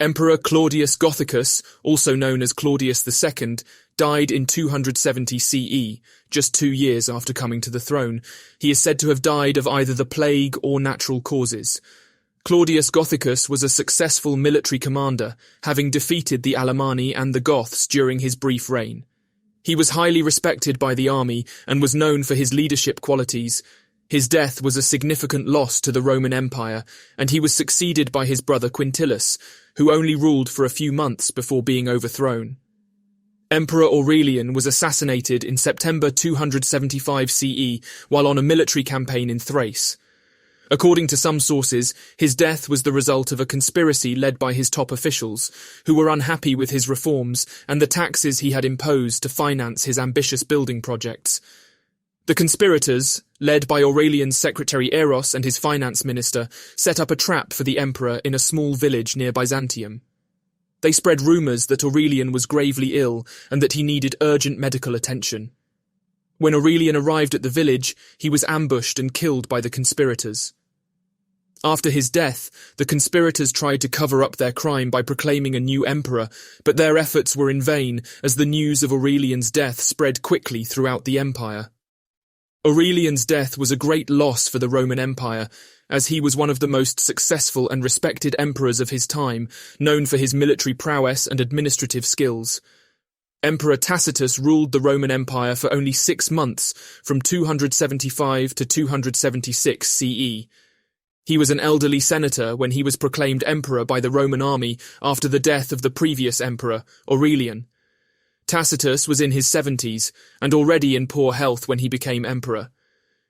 Emperor Claudius Gothicus, also known as Claudius II, died in 270 CE, just 2 years after coming to the throne. He is said to have died of either the plague or natural causes. Claudius Gothicus was a successful military commander, having defeated the Alemanni and the Goths during his brief reign. He was highly respected by the army and was known for his leadership qualities. His death was a significant loss to the Roman Empire, and he was succeeded by his brother Quintillus, who only ruled for a few months before being overthrown. Emperor Aurelian was assassinated in September 275 CE while on a military campaign in Thrace. According to some sources, his death was the result of a conspiracy led by his top officials, who were unhappy with his reforms and the taxes he had imposed to finance his ambitious building projects. The conspirators, led by Aurelian's secretary Eros and his finance minister, set up a trap for the emperor in a small village near Byzantium. They spread rumors that Aurelian was gravely ill and that he needed urgent medical attention. When Aurelian arrived at the village, he was ambushed and killed by the conspirators. After his death, the conspirators tried to cover up their crime by proclaiming a new emperor, but their efforts were in vain as the news of Aurelian's death spread quickly throughout the empire. Aurelian's death was a great loss for the Roman Empire, as he was one of the most successful and respected emperors of his time, known for his military prowess and administrative skills. Emperor Tacitus ruled the Roman Empire for only 6 months, from 275 to 276 CE. He was an elderly senator when he was proclaimed emperor by the Roman army after the death of the previous emperor, Aurelian. Tacitus was in his 70s and already in poor health when he became emperor.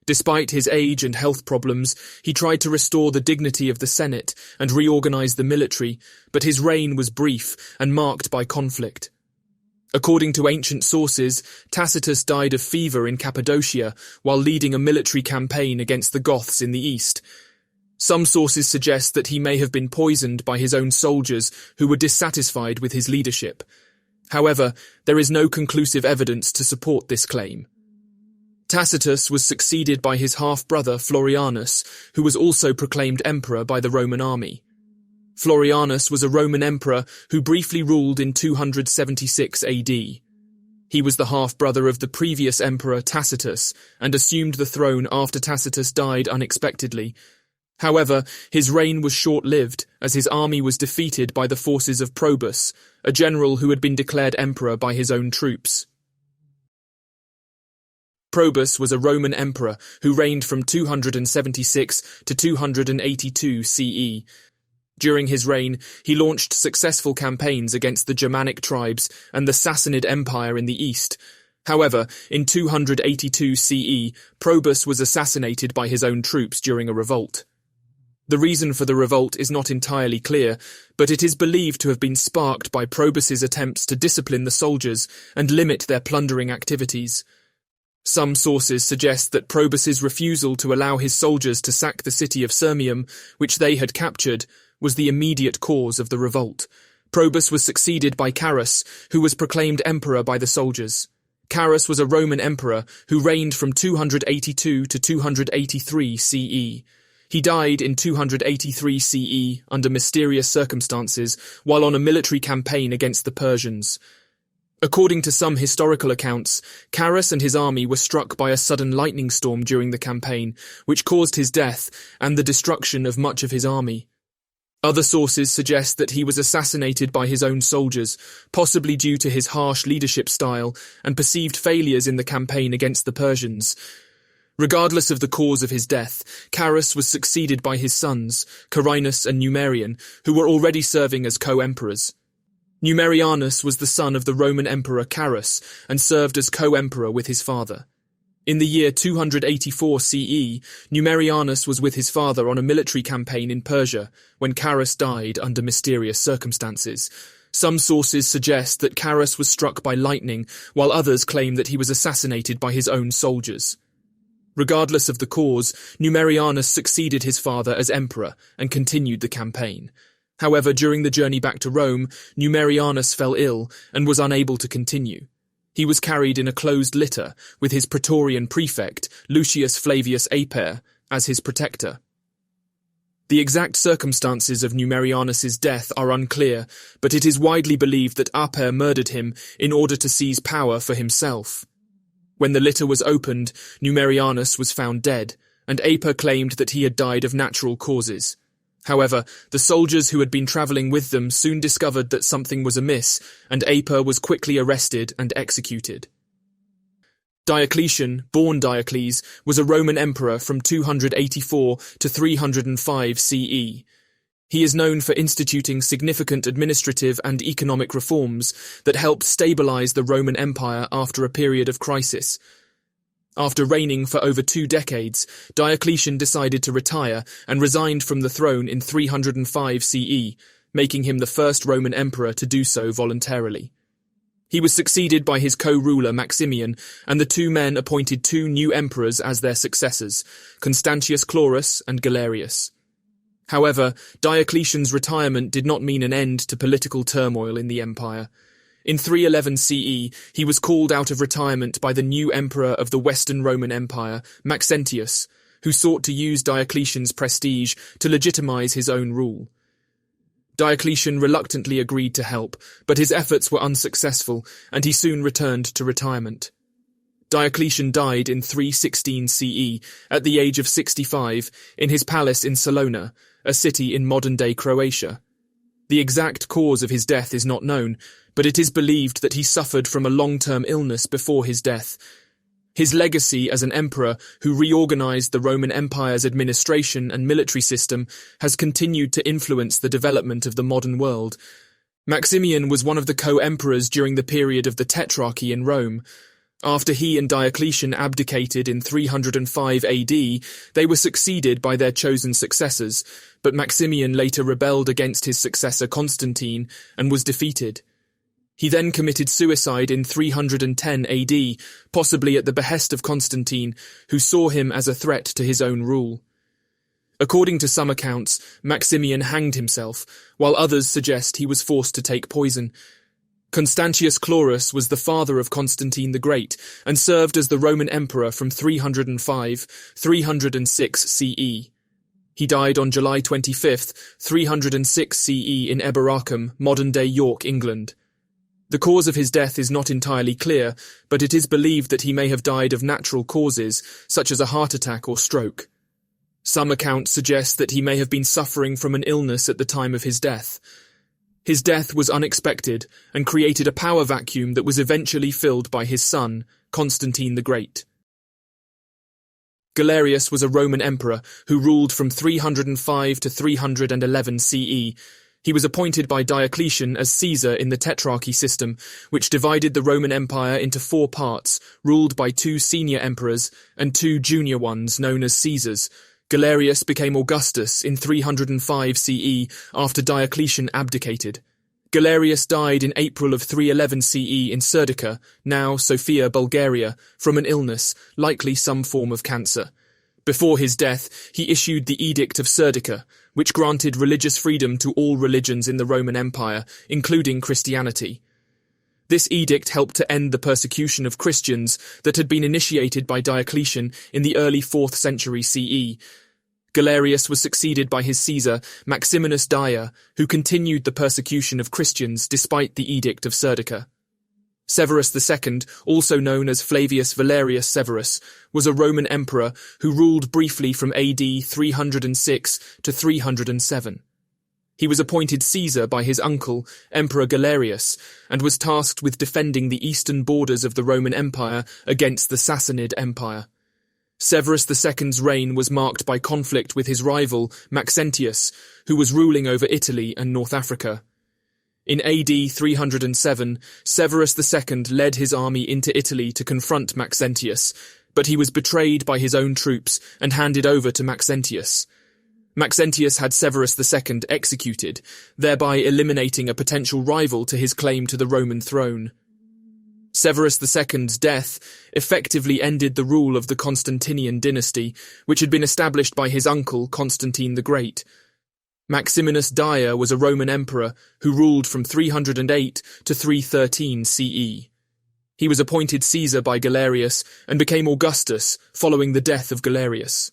Despite his age and health problems, he tried to restore the dignity of the Senate and reorganize the military, but his reign was brief and marked by conflict. According to ancient sources, Tacitus died of fever in Cappadocia while leading a military campaign against the Goths in the east. Some sources suggest that he may have been poisoned by his own soldiers who were dissatisfied with his leadership. However, there is no conclusive evidence to support this claim. Tacitus was succeeded by his half-brother Florianus, who was also proclaimed emperor by the Roman army. Florianus was a Roman emperor who briefly ruled in 276 AD. He was the half-brother of the previous emperor Tacitus and assumed the throne after Tacitus died unexpectedly. However, his reign was short-lived, as his army was defeated by the forces of Probus, a general who had been declared emperor by his own troops. Probus was a Roman emperor who reigned from 276 to 282 CE. During his reign, he launched successful campaigns against the Germanic tribes and the Sassanid Empire in the east. However, in 282 CE, Probus was assassinated by his own troops during a revolt. The reason for the revolt is not entirely clear, but it is believed to have been sparked by Probus's attempts to discipline the soldiers and limit their plundering activities. Some sources suggest that Probus's refusal to allow his soldiers to sack the city of Sirmium, which they had captured, was the immediate cause of the revolt. Probus was succeeded by Carus, who was proclaimed emperor by the soldiers. Carus was a Roman emperor who reigned from 282 to 283 CE. He died in 283 CE under mysterious circumstances while on a military campaign against the Persians. According to some historical accounts, Carus and his army were struck by a sudden lightning storm during the campaign, which caused his death and the destruction of much of his army. Other sources suggest that he was assassinated by his own soldiers, possibly due to his harsh leadership style and perceived failures in the campaign against the Persians. Regardless of the cause of his death, Carus was succeeded by his sons, Carinus and Numerian, who were already serving as co-emperors. Numerianus was the son of the Roman emperor Carus and served as co-emperor with his father. In the year 284 CE, Numerianus was with his father on a military campaign in Persia when Carus died under mysterious circumstances. Some sources suggest that Carus was struck by lightning, while others claim that he was assassinated by his own soldiers. Regardless of the cause, Numerianus succeeded his father as emperor and continued the campaign. However, during the journey back to Rome, Numerianus fell ill and was unable to continue. He was carried in a closed litter with his praetorian prefect, Lucius Flavius Aper, as his protector. The exact circumstances of Numerianus's death are unclear, but it is widely believed that Aper murdered him in order to seize power for himself. When the litter was opened, Numerianus was found dead, and Aper claimed that he had died of natural causes. However, the soldiers who had been travelling with them soon discovered that something was amiss, and Aper was quickly arrested and executed. Diocletian, born Diocles, was a Roman emperor from 284 to 305 CE. He is known for instituting significant administrative and economic reforms that helped stabilize the Roman Empire after a period of crisis. After reigning for over 2 decades, Diocletian decided to retire and resigned from the throne in 305 CE, making him the first Roman emperor to do so voluntarily. He was succeeded by his co-ruler Maximian, and the two men appointed two new emperors as their successors, Constantius Chlorus and Galerius. However, Diocletian's retirement did not mean an end to political turmoil in the empire. In 311 CE, he was called out of retirement by the new emperor of the Western Roman Empire, Maxentius, who sought to use Diocletian's prestige to legitimize his own rule. Diocletian reluctantly agreed to help, but his efforts were unsuccessful, and he soon returned to retirement. Diocletian died in 316 CE, at the age of 65, in his palace in Salona, a city in modern-day Croatia. The exact cause of his death is not known, but it is believed that he suffered from a long-term illness before his death. His legacy as an emperor who reorganized the Roman Empire's administration and military system has continued to influence the development of the modern world. Maximian was one of the co-emperors during the period of the Tetrarchy in Rome. After he and Diocletian abdicated in 305 AD, they were succeeded by their chosen successors, but Maximian later rebelled against his successor Constantine and was defeated. He then committed suicide in 310 AD, possibly at the behest of Constantine, who saw him as a threat to his own rule. According to some accounts, Maximian hanged himself, while others suggest he was forced to take poison. Constantius Chlorus was the father of Constantine the Great, and served as the Roman emperor from 305–306 CE. He died on July 25, 306 CE in Eboracum, modern-day York, England. The cause of his death is not entirely clear, but it is believed that he may have died of natural causes, such as a heart attack or stroke. Some accounts suggest that he may have been suffering from an illness at the time of his death. His death was unexpected and created a power vacuum that was eventually filled by his son, Constantine the Great. Galerius was a Roman emperor who ruled from 305 to 311 CE. He was appointed by Diocletian as Caesar in the Tetrarchy system, which divided the Roman Empire into 4 parts, ruled by 2 senior emperors and 2 junior ones known as Caesars. Galerius became Augustus in 305 CE after Diocletian abdicated. Galerius died in April of 311 CE in Serdica, now Sofia, Bulgaria, from an illness, likely some form of cancer. Before his death, he issued the Edict of Serdica, which granted religious freedom to all religions in the Roman Empire, including Christianity. This edict helped to end the persecution of Christians that had been initiated by Diocletian in the early 4th century CE. Galerius was succeeded by his Caesar, Maximinus Daia, who continued the persecution of Christians despite the Edict of Serdica. Severus II, also known as Flavius Valerius Severus, was a Roman emperor who ruled briefly from AD 306 to 307. He was appointed Caesar by his uncle, Emperor Galerius, and was tasked with defending the eastern borders of the Roman Empire against the Sassanid Empire. Severus II's reign was marked by conflict with his rival, Maxentius, who was ruling over Italy and North Africa. In AD 307, Severus II led his army into Italy to confront Maxentius, but he was betrayed by his own troops and handed over to Maxentius. Maxentius had Severus II executed, thereby eliminating a potential rival to his claim to the Roman throne. Severus II's death effectively ended the rule of the Constantinian dynasty, which had been established by his uncle Constantine the Great. Maximinus Daia was a Roman emperor who ruled from 308 to 313 CE. He was appointed Caesar by Galerius and became Augustus following the death of Galerius.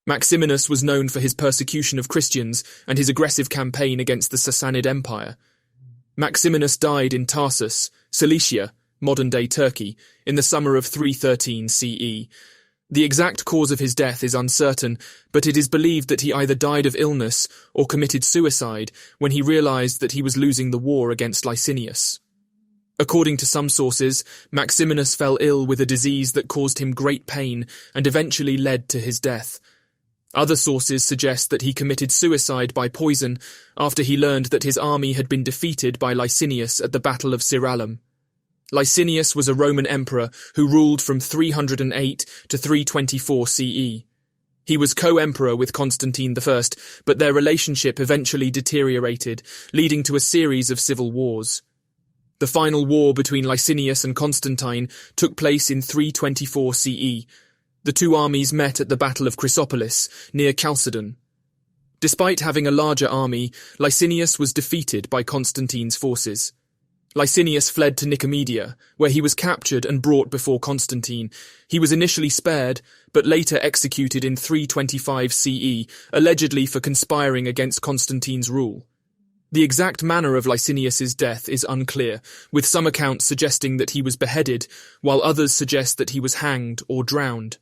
Maximinus was known for his persecution of Christians and his aggressive campaign against the Sassanid Empire. Maximinus died in Tarsus, Cilicia, modern-day Turkey, in the summer of 313 CE. The exact cause of his death is uncertain, but it is believed that he either died of illness or committed suicide when he realized that he was losing the war against Licinius. According to some sources, Maximinus fell ill with a disease that caused him great pain and eventually led to his death. Other sources suggest that he committed suicide by poison after he learned that his army had been defeated by Licinius at the Battle of Cyrallum. Licinius was a Roman emperor who ruled from 308 to 324 CE. He was co-emperor with Constantine I, but their relationship eventually deteriorated, leading to a series of civil wars. The final war between Licinius and Constantine took place in 324 CE. The two armies met at the Battle of Chrysopolis, near Chalcedon. Despite having a larger army, Licinius was defeated by Constantine's forces. Licinius fled to Nicomedia, where he was captured and brought before Constantine. He was initially spared, but later executed in 325 CE, allegedly for conspiring against Constantine's rule. The exact manner of Licinius's death is unclear, with some accounts suggesting that he was beheaded, while others suggest that he was hanged or drowned.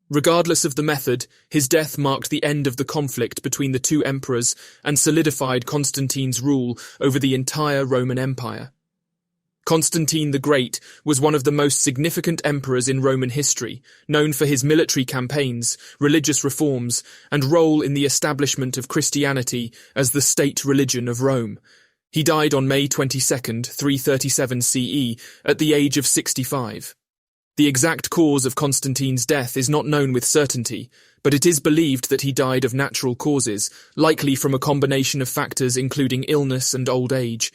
Regardless of the method, his death marked the end of the conflict between the two emperors and solidified Constantine's rule over the entire Roman Empire. Constantine the Great was one of the most significant emperors in Roman history, known for his military campaigns, religious reforms, and role in the establishment of Christianity as the state religion of Rome. He died on May 22, 337 CE, at the age of 65. The exact cause of Constantine's death is not known with certainty, but it is believed that he died of natural causes, likely from a combination of factors including illness and old age.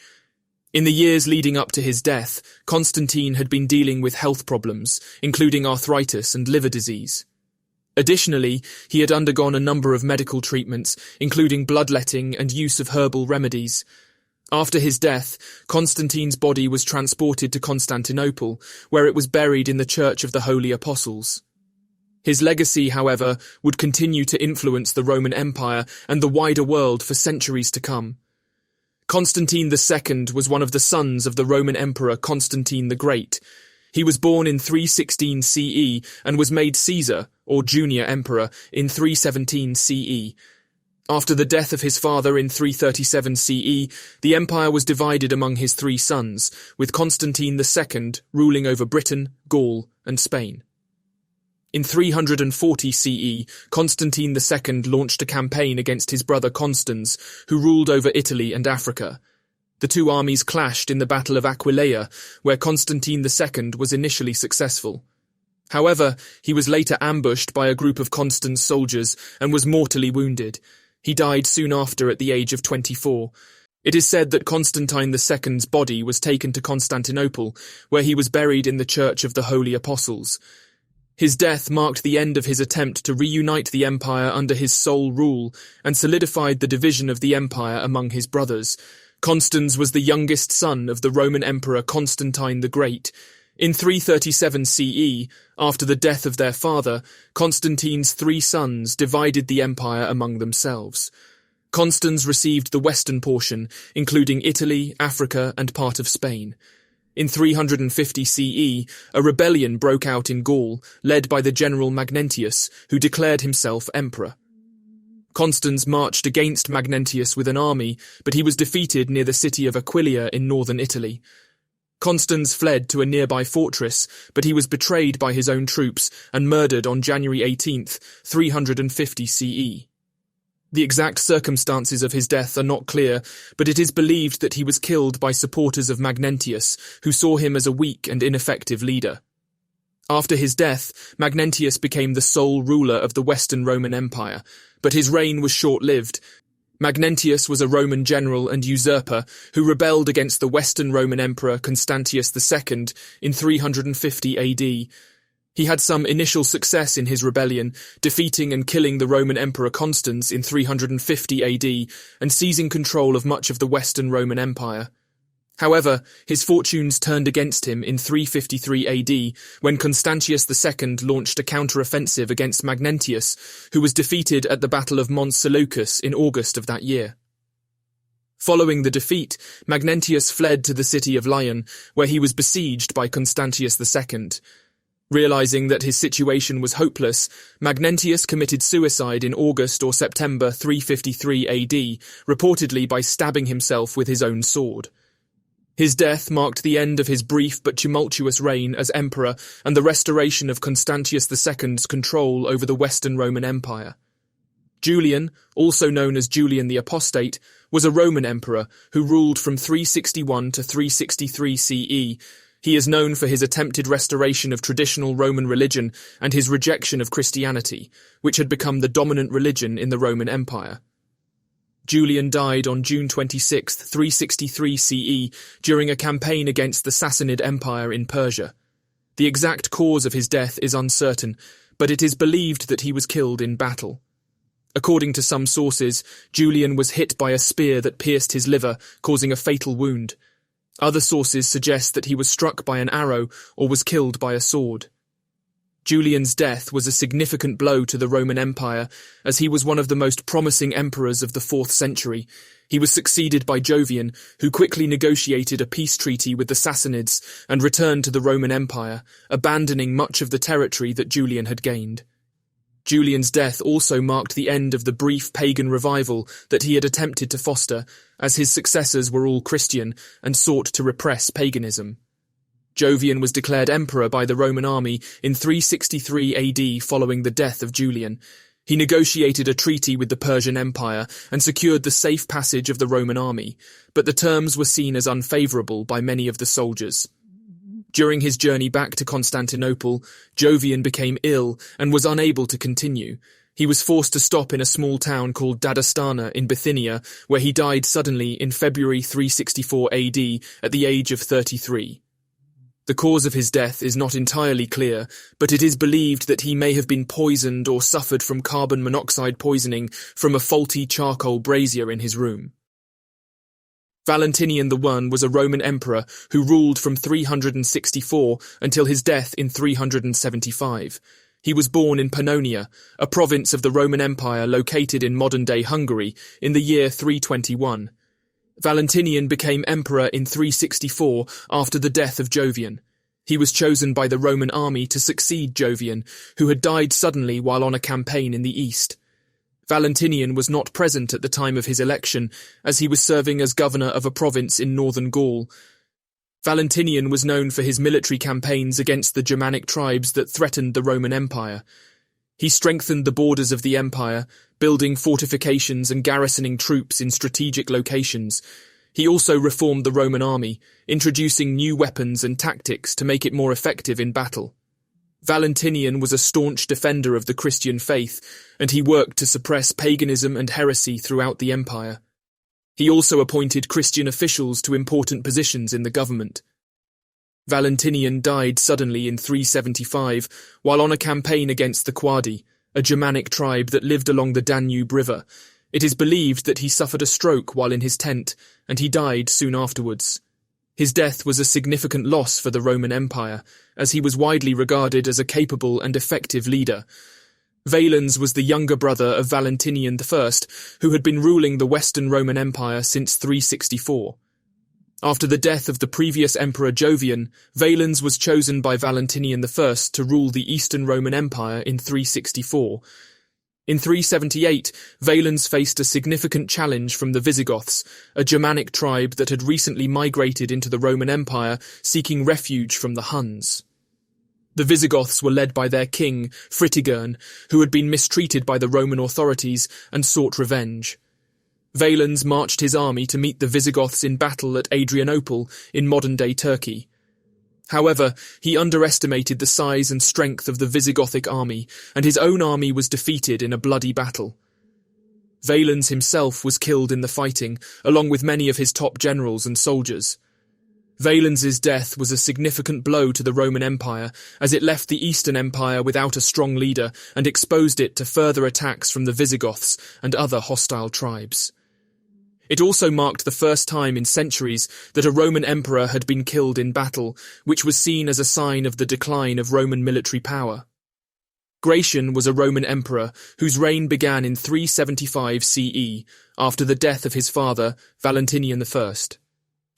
In the years leading up to his death, Constantine had been dealing with health problems, including arthritis and liver disease. Additionally, he had undergone a number of medical treatments, including bloodletting and use of herbal remedies. After his death, Constantine's body was transported to Constantinople, where it was buried in the Church of the Holy Apostles. His legacy, however, would continue to influence the Roman Empire and the wider world for centuries to come. Constantine II was one of the sons of the Roman Emperor Constantine the Great. He was born in 316 CE and was made Caesar, or junior emperor, in 317 CE. After the death of his father in 337 CE, the empire was divided among his three sons, with Constantine II ruling over Britain, Gaul, and Spain. In 340 CE, Constantine II launched a campaign against his brother Constans, who ruled over Italy and Africa. The two armies clashed in the Battle of Aquileia, where Constantine II was initially successful. However, he was later ambushed by a group of Constans' soldiers and was mortally wounded. He died soon after at the age of 24. It is said that Constantine II's body was taken to Constantinople, where he was buried in the Church of the Holy Apostles. His death marked the end of his attempt to reunite the empire under his sole rule and solidified the division of the empire among his brothers. Constans was the youngest son of the Roman Emperor Constantine the Great. In 337 CE, after the death of their father, Constantine's three sons divided the empire among themselves. Constans received the western portion, including Italy, Africa, and part of Spain. In 350 CE, a rebellion broke out in Gaul, led by the general Magnentius, who declared himself emperor. Constans marched against Magnentius with an army, but he was defeated near the city of Aquileia in northern Italy. Constans fled to a nearby fortress, but he was betrayed by his own troops and murdered on January 18, 350 CE. The exact circumstances of his death are not clear, but it is believed that he was killed by supporters of Magnentius, who saw him as a weak and ineffective leader. After his death, Magnentius became the sole ruler of the Western Roman Empire, but his reign was short-lived. Magnentius was a Roman general and usurper who rebelled against the Western Roman Emperor Constantius II in 350 AD. He had some initial success in his rebellion, defeating and killing the Roman Emperor Constans in 350 AD and seizing control of much of the Western Roman Empire. However, his fortunes turned against him in 353 AD when Constantius II launched a counter-offensive against Magnentius, who was defeated at the Battle of Mons Seleucus in August of that year. Following the defeat, Magnentius fled to the city of Lyon, where he was besieged by Constantius II. Realizing that his situation was hopeless, Magnentius committed suicide in August or September 353 AD, reportedly by stabbing himself with his own sword. His death marked the end of his brief but tumultuous reign as emperor and the restoration of Constantius II's control over the Western Roman Empire. Julian, also known as Julian the Apostate, was a Roman emperor who ruled from 361 to 363 CE. He is known for his attempted restoration of traditional Roman religion and his rejection of Christianity, which had become the dominant religion in the Roman Empire. Julian died on June 26, 363 CE, during a campaign against the Sassanid Empire in Persia. The exact cause of his death is uncertain, but it is believed that he was killed in battle. According to some sources, Julian was hit by a spear that pierced his liver, causing a fatal wound. Other sources suggest that he was struck by an arrow or was killed by a sword. Julian's death was a significant blow to the Roman Empire, as he was one of the most promising emperors of the 4th century. He was succeeded by Jovian, who quickly negotiated a peace treaty with the Sassanids and returned to the Roman Empire, abandoning much of the territory that Julian had gained. Julian's death also marked the end of the brief pagan revival that he had attempted to foster, as his successors were all Christian and sought to repress paganism. Jovian was declared emperor by the Roman army in 363 AD following the death of Julian. He negotiated a treaty with the Persian Empire and secured the safe passage of the Roman army, but the terms were seen as unfavourable by many of the soldiers. During his journey back to Constantinople, Jovian became ill and was unable to continue. He was forced to stop in a small town called Dadastana in Bithynia, where he died suddenly in February 364 AD at the age of 33. The cause of his death is not entirely clear, but it is believed that he may have been poisoned or suffered from carbon monoxide poisoning from a faulty charcoal brazier in his room. Valentinian I was a Roman emperor who ruled from 364 until his death in 375. He was born in Pannonia, a province of the Roman Empire located in modern-day Hungary, in the year 321. Valentinian became emperor in 364 after the death of Jovian. He was chosen by the Roman army to succeed Jovian, who had died suddenly while on a campaign in the east. Valentinian was not present at the time of his election, as he was serving as governor of a province in northern Gaul. Valentinian was known for his military campaigns against the Germanic tribes that threatened the Roman Empire. He strengthened the borders of the empire, building fortifications and garrisoning troops in strategic locations. He also reformed the Roman army, introducing new weapons and tactics to make it more effective in battle. Valentinian was a staunch defender of the Christian faith, and he worked to suppress paganism and heresy throughout the empire. He also appointed Christian officials to important positions in the government. Valentinian died suddenly in 375 while on a campaign against the Quadi, a Germanic tribe that lived along the Danube River. It is believed that he suffered a stroke while in his tent, and he died soon afterwards. His death was a significant loss for the Roman Empire, as he was widely regarded as a capable and effective leader. Valens was the younger brother of Valentinian I, who had been ruling the Western Roman Empire since 364. After the death of the previous emperor Jovian, Valens was chosen by Valentinian I to rule the Eastern Roman Empire in 364. In 378, Valens faced a significant challenge from the Visigoths, a Germanic tribe that had recently migrated into the Roman Empire, seeking refuge from the Huns. The Visigoths were led by their king, Fritigern, who had been mistreated by the Roman authorities and sought revenge. Valens marched his army to meet the Visigoths in battle at Adrianople in modern-day Turkey. However, he underestimated the size and strength of the Visigothic army, and his own army was defeated in a bloody battle. Valens himself was killed in the fighting, along with many of his top generals and soldiers. Valens's death was a significant blow to the Roman Empire, as it left the Eastern Empire without a strong leader and exposed it to further attacks from the Visigoths and other hostile tribes. It also marked the first time in centuries that a Roman emperor had been killed in battle, which was seen as a sign of the decline of Roman military power. Gratian was a Roman emperor whose reign began in 375 CE, after the death of his father, Valentinian I.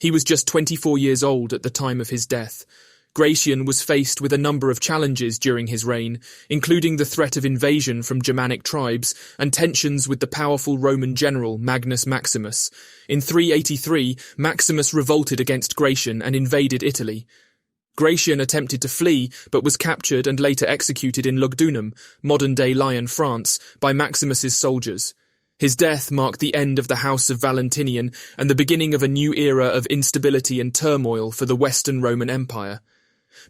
He was just 24 years old at the time of his death. Gratian was faced with a number of challenges during his reign, including the threat of invasion from Germanic tribes and tensions with the powerful Roman general Magnus Maximus. In 383, Maximus revolted against Gratian and invaded Italy. Gratian attempted to flee, but was captured and later executed in Lugdunum, modern-day Lyon, France, by Maximus's soldiers. His death marked the end of the House of Valentinian and the beginning of a new era of instability and turmoil for the Western Roman Empire.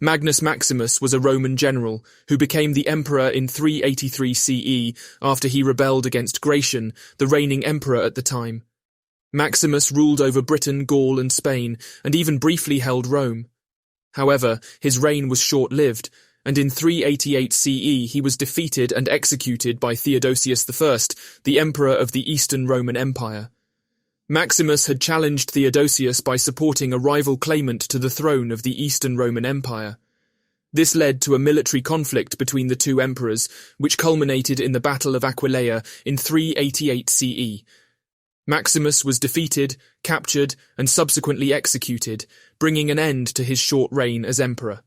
Magnus Maximus was a Roman general who became the emperor in 383 CE after he rebelled against Gratian, the reigning emperor at the time. Maximus ruled over Britain, Gaul, and Spain, and even briefly held Rome. However, his reign was short-lived, and in 388 CE he was defeated and executed by Theodosius I, the emperor of the Eastern Roman Empire. Maximus had challenged Theodosius by supporting a rival claimant to the throne of the Eastern Roman Empire. This led to a military conflict between the two emperors, which culminated in the Battle of Aquileia in 388 CE. Maximus was defeated, captured, and subsequently executed, bringing an end to his short reign as emperor.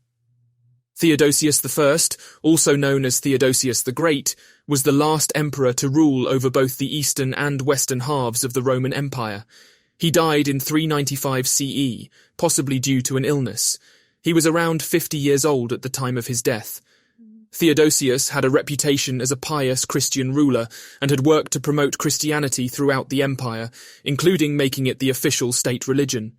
Theodosius I, also known as Theodosius the Great, was the last emperor to rule over both the eastern and western halves of the Roman Empire. He died in 395 CE, possibly due to an illness. He was around 50 years old at the time of his death. Theodosius had a reputation as a pious Christian ruler and had worked to promote Christianity throughout the empire, including making it the official state religion.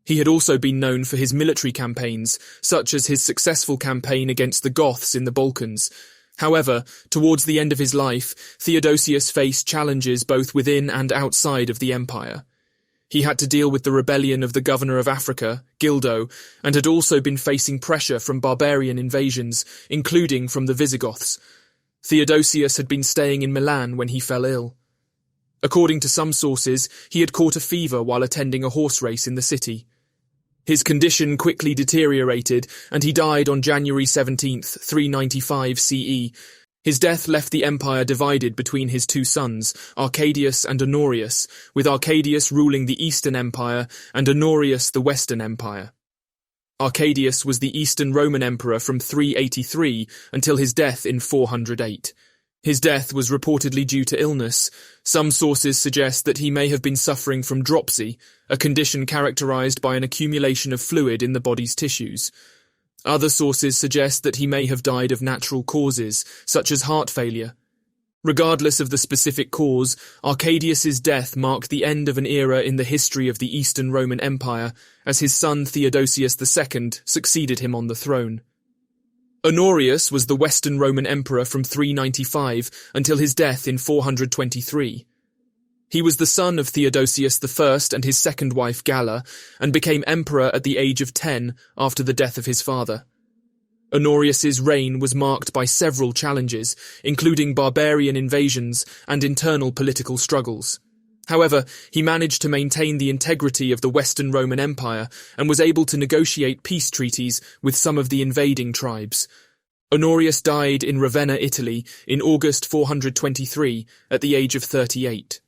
He had also been known for his military campaigns, such as his successful campaign against the Goths in the Balkans. However, towards the end of his life, Theodosius faced challenges both within and outside of the empire. He had to deal with the rebellion of the governor of Africa, Gildo, and had also been facing pressure from barbarian invasions, including from the Visigoths. Theodosius had been staying in Milan when he fell ill. According to some sources, he had caught a fever while attending a horse race in the city. His condition quickly deteriorated, and he died on January 17, 395 CE. His death left the empire divided between his two sons, Arcadius and Honorius, with Arcadius ruling the Eastern Empire and Honorius the Western Empire. Arcadius was the Eastern Roman Emperor from 383 until his death in 408. His death was reportedly due to illness. Some sources suggest that he may have been suffering from dropsy, a condition characterized by an accumulation of fluid in the body's tissues. Other sources suggest that he may have died of natural causes, such as heart failure. Regardless of the specific cause, Arcadius's death marked the end of an era in the history of the Eastern Roman Empire, as his son Theodosius II succeeded him on the throne. Honorius was the Western Roman Emperor from 395 until his death in 423. He was the son of Theodosius I and his second wife Galla, and became emperor at the age of 10 after the death of his father. Honorius's reign was marked by several challenges, including barbarian invasions and internal political struggles. However, he managed to maintain the integrity of the Western Roman Empire and was able to negotiate peace treaties with some of the invading tribes. Honorius died in Ravenna, Italy, in August 423, at the age of 38.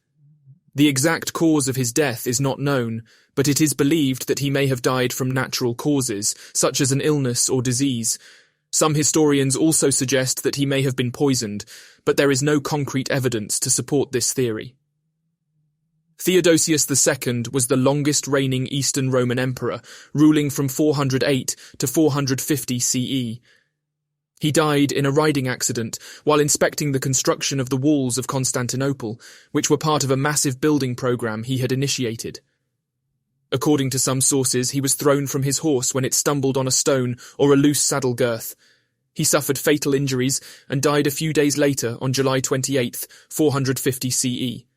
The exact cause of his death is not known, but it is believed that he may have died from natural causes, such as an illness or disease. Some historians also suggest that he may have been poisoned, but there is no concrete evidence to support this theory. Theodosius II was the longest reigning Eastern Roman emperor, ruling from 408 to 450 CE. He died in a riding accident while inspecting the construction of the walls of Constantinople, which were part of a massive building program he had initiated. According to some sources, he was thrown from his horse when it stumbled on a stone or a loose saddle girth. He suffered fatal injuries and died a few days later on July 28, 450 CE.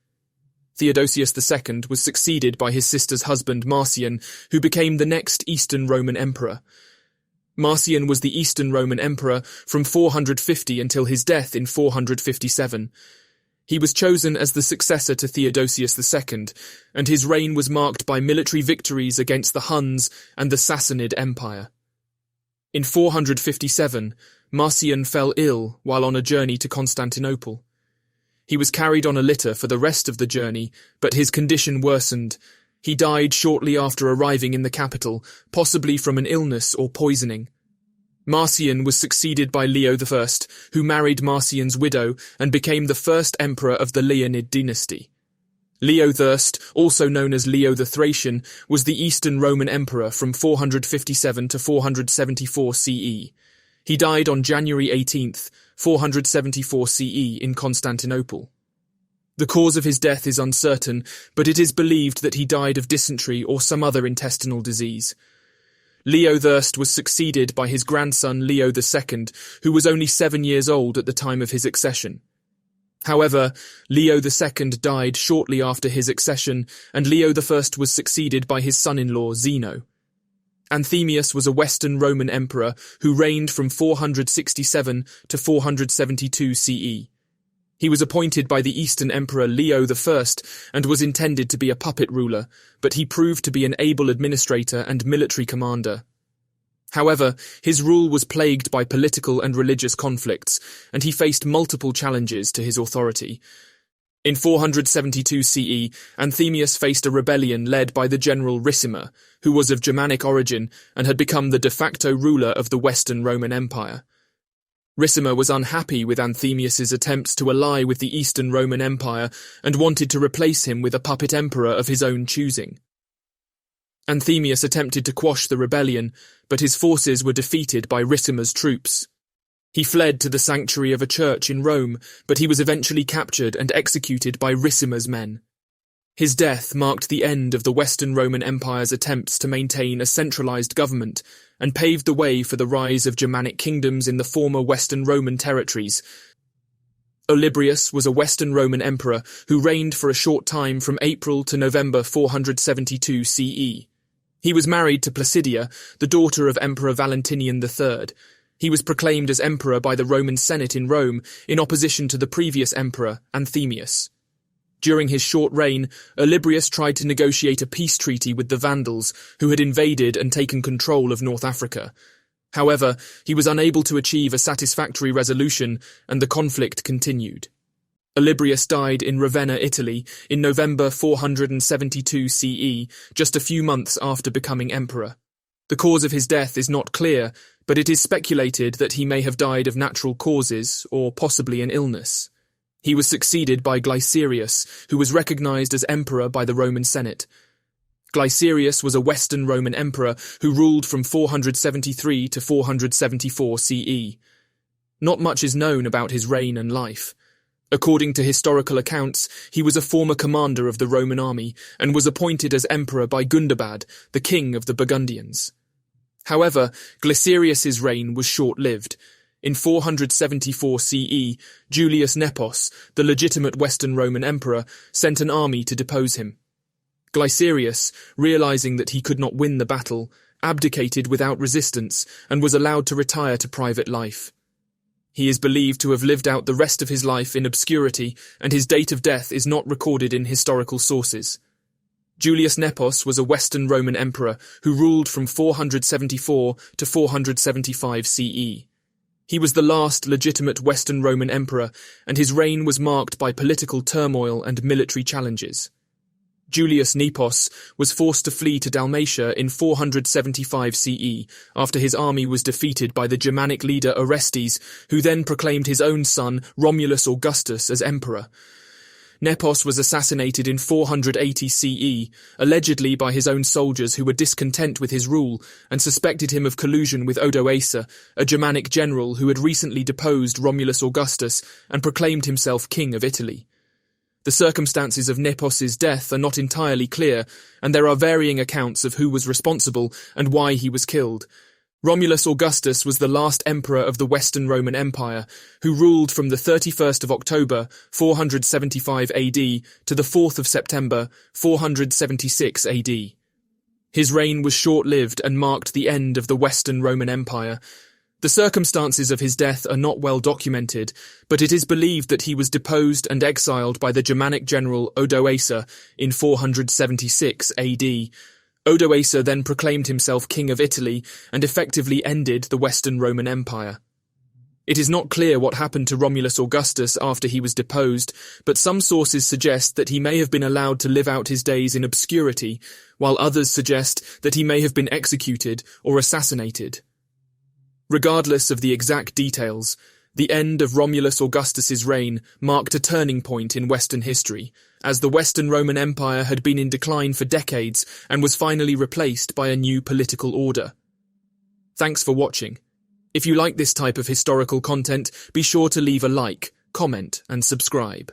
Theodosius II was succeeded by his sister's husband Marcian, who became the next Eastern Roman emperor. Marcian was the Eastern Roman emperor from 450 until his death in 457. He was chosen as the successor to Theodosius II, and his reign was marked by military victories against the Huns and the Sassanid Empire. In 457, Marcian fell ill while on a journey to Constantinople. He was carried on a litter for the rest of the journey, but his condition worsened. He died shortly after arriving in the capital, possibly from an illness or poisoning. Marcian was succeeded by Leo I, who married Marcian's widow and became the first emperor of the Leonid dynasty. Leo I, also known as Leo the Thracian, was the Eastern Roman emperor from 457 to 474 CE. He died on January 18, 474 CE in Constantinople. The cause of his death is uncertain, but it is believed that he died of dysentery or some other intestinal disease. Leo I was succeeded by his grandson Leo II, who was only 7 years old at the time of his accession. However, Leo II died shortly after his accession, and Leo I was succeeded by his son-in-law Zeno. Anthemius was a Western Roman emperor who reigned from 467 to 472 CE. He was appointed by the Eastern Emperor Leo I and was intended to be a puppet ruler, but he proved to be an able administrator and military commander. However, his rule was plagued by political and religious conflicts, and he faced multiple challenges to his authority. In 472 CE, Anthemius faced a rebellion led by the general Ricimer, who was of Germanic origin and had become the de facto ruler of the Western Roman Empire. Ricimer was unhappy with Anthemius's attempts to ally with the Eastern Roman Empire and wanted to replace him with a puppet emperor of his own choosing. Anthemius attempted to quash the rebellion, but his forces were defeated by Ricimer's troops. He fled to the sanctuary of a church in Rome, but he was eventually captured and executed by Ricimer's men. His death marked the end of the Western Roman Empire's attempts to maintain a centralized government and paved the way for the rise of Germanic kingdoms in the former Western Roman territories. Olybrius was a Western Roman emperor who reigned for a short time from April to November 472 CE. He was married to Placidia, the daughter of Emperor Valentinian III. He was proclaimed as emperor by the Roman Senate in Rome in opposition to the previous emperor, Anthemius. During his short reign, Olybrius tried to negotiate a peace treaty with the Vandals, who had invaded and taken control of North Africa. However, he was unable to achieve a satisfactory resolution, and the conflict continued. Olybrius died in Ravenna, Italy, in November 472 CE, just a few months after becoming emperor. The cause of his death is not clear, but it is speculated that he may have died of natural causes, or possibly an illness. He was succeeded by Glycerius, who was recognized as emperor by the Roman Senate. Glycerius was a Western Roman emperor who ruled from 473 to 474 CE. Not much is known about his reign and life. According to historical accounts, he was a former commander of the Roman army and was appointed as emperor by Gundobad, the king of the Burgundians. However, Glycerius's reign was short-lived. In 474 CE, Julius Nepos, the legitimate Western Roman emperor, sent an army to depose him. Glycerius, realizing that he could not win the battle, abdicated without resistance and was allowed to retire to private life. He is believed to have lived out the rest of his life in obscurity, and his date of death is not recorded in historical sources. Julius Nepos was a Western Roman emperor who ruled from 474 to 475 CE. He was the last legitimate Western Roman emperor, and his reign was marked by political turmoil and military challenges. Julius Nepos was forced to flee to Dalmatia in 475 CE after his army was defeated by the Germanic leader Orestes, who then proclaimed his own son Romulus Augustus as emperor. Nepos was assassinated in 480 CE, allegedly by his own soldiers who were discontent with his rule and suspected him of collusion with Odoacer, a Germanic general who had recently deposed Romulus Augustus and proclaimed himself king of Italy. The circumstances of Nepos's death are not entirely clear, and there are varying accounts of who was responsible and why he was killed. Romulus Augustus was the last emperor of the Western Roman Empire, who ruled from the 31st of October, 475 AD, to the 4th of September, 476 AD. His reign was short-lived and marked the end of the Western Roman Empire. The circumstances of his death are not well documented, but it is believed that he was deposed and exiled by the Germanic general Odoacer in 476 AD. Odoacer then proclaimed himself king of Italy and effectively ended the Western Roman Empire. It is not clear what happened to Romulus Augustus after he was deposed, but some sources suggest that he may have been allowed to live out his days in obscurity, while others suggest that he may have been executed or assassinated. Regardless of the exact details, the end of Romulus Augustus's reign marked a turning point in Western history, as the Western Roman Empire had been in decline for decades and was finally replaced by a new political order. Thanks for watching. If you like this type of historical content, be sure to leave a like, comment, and subscribe.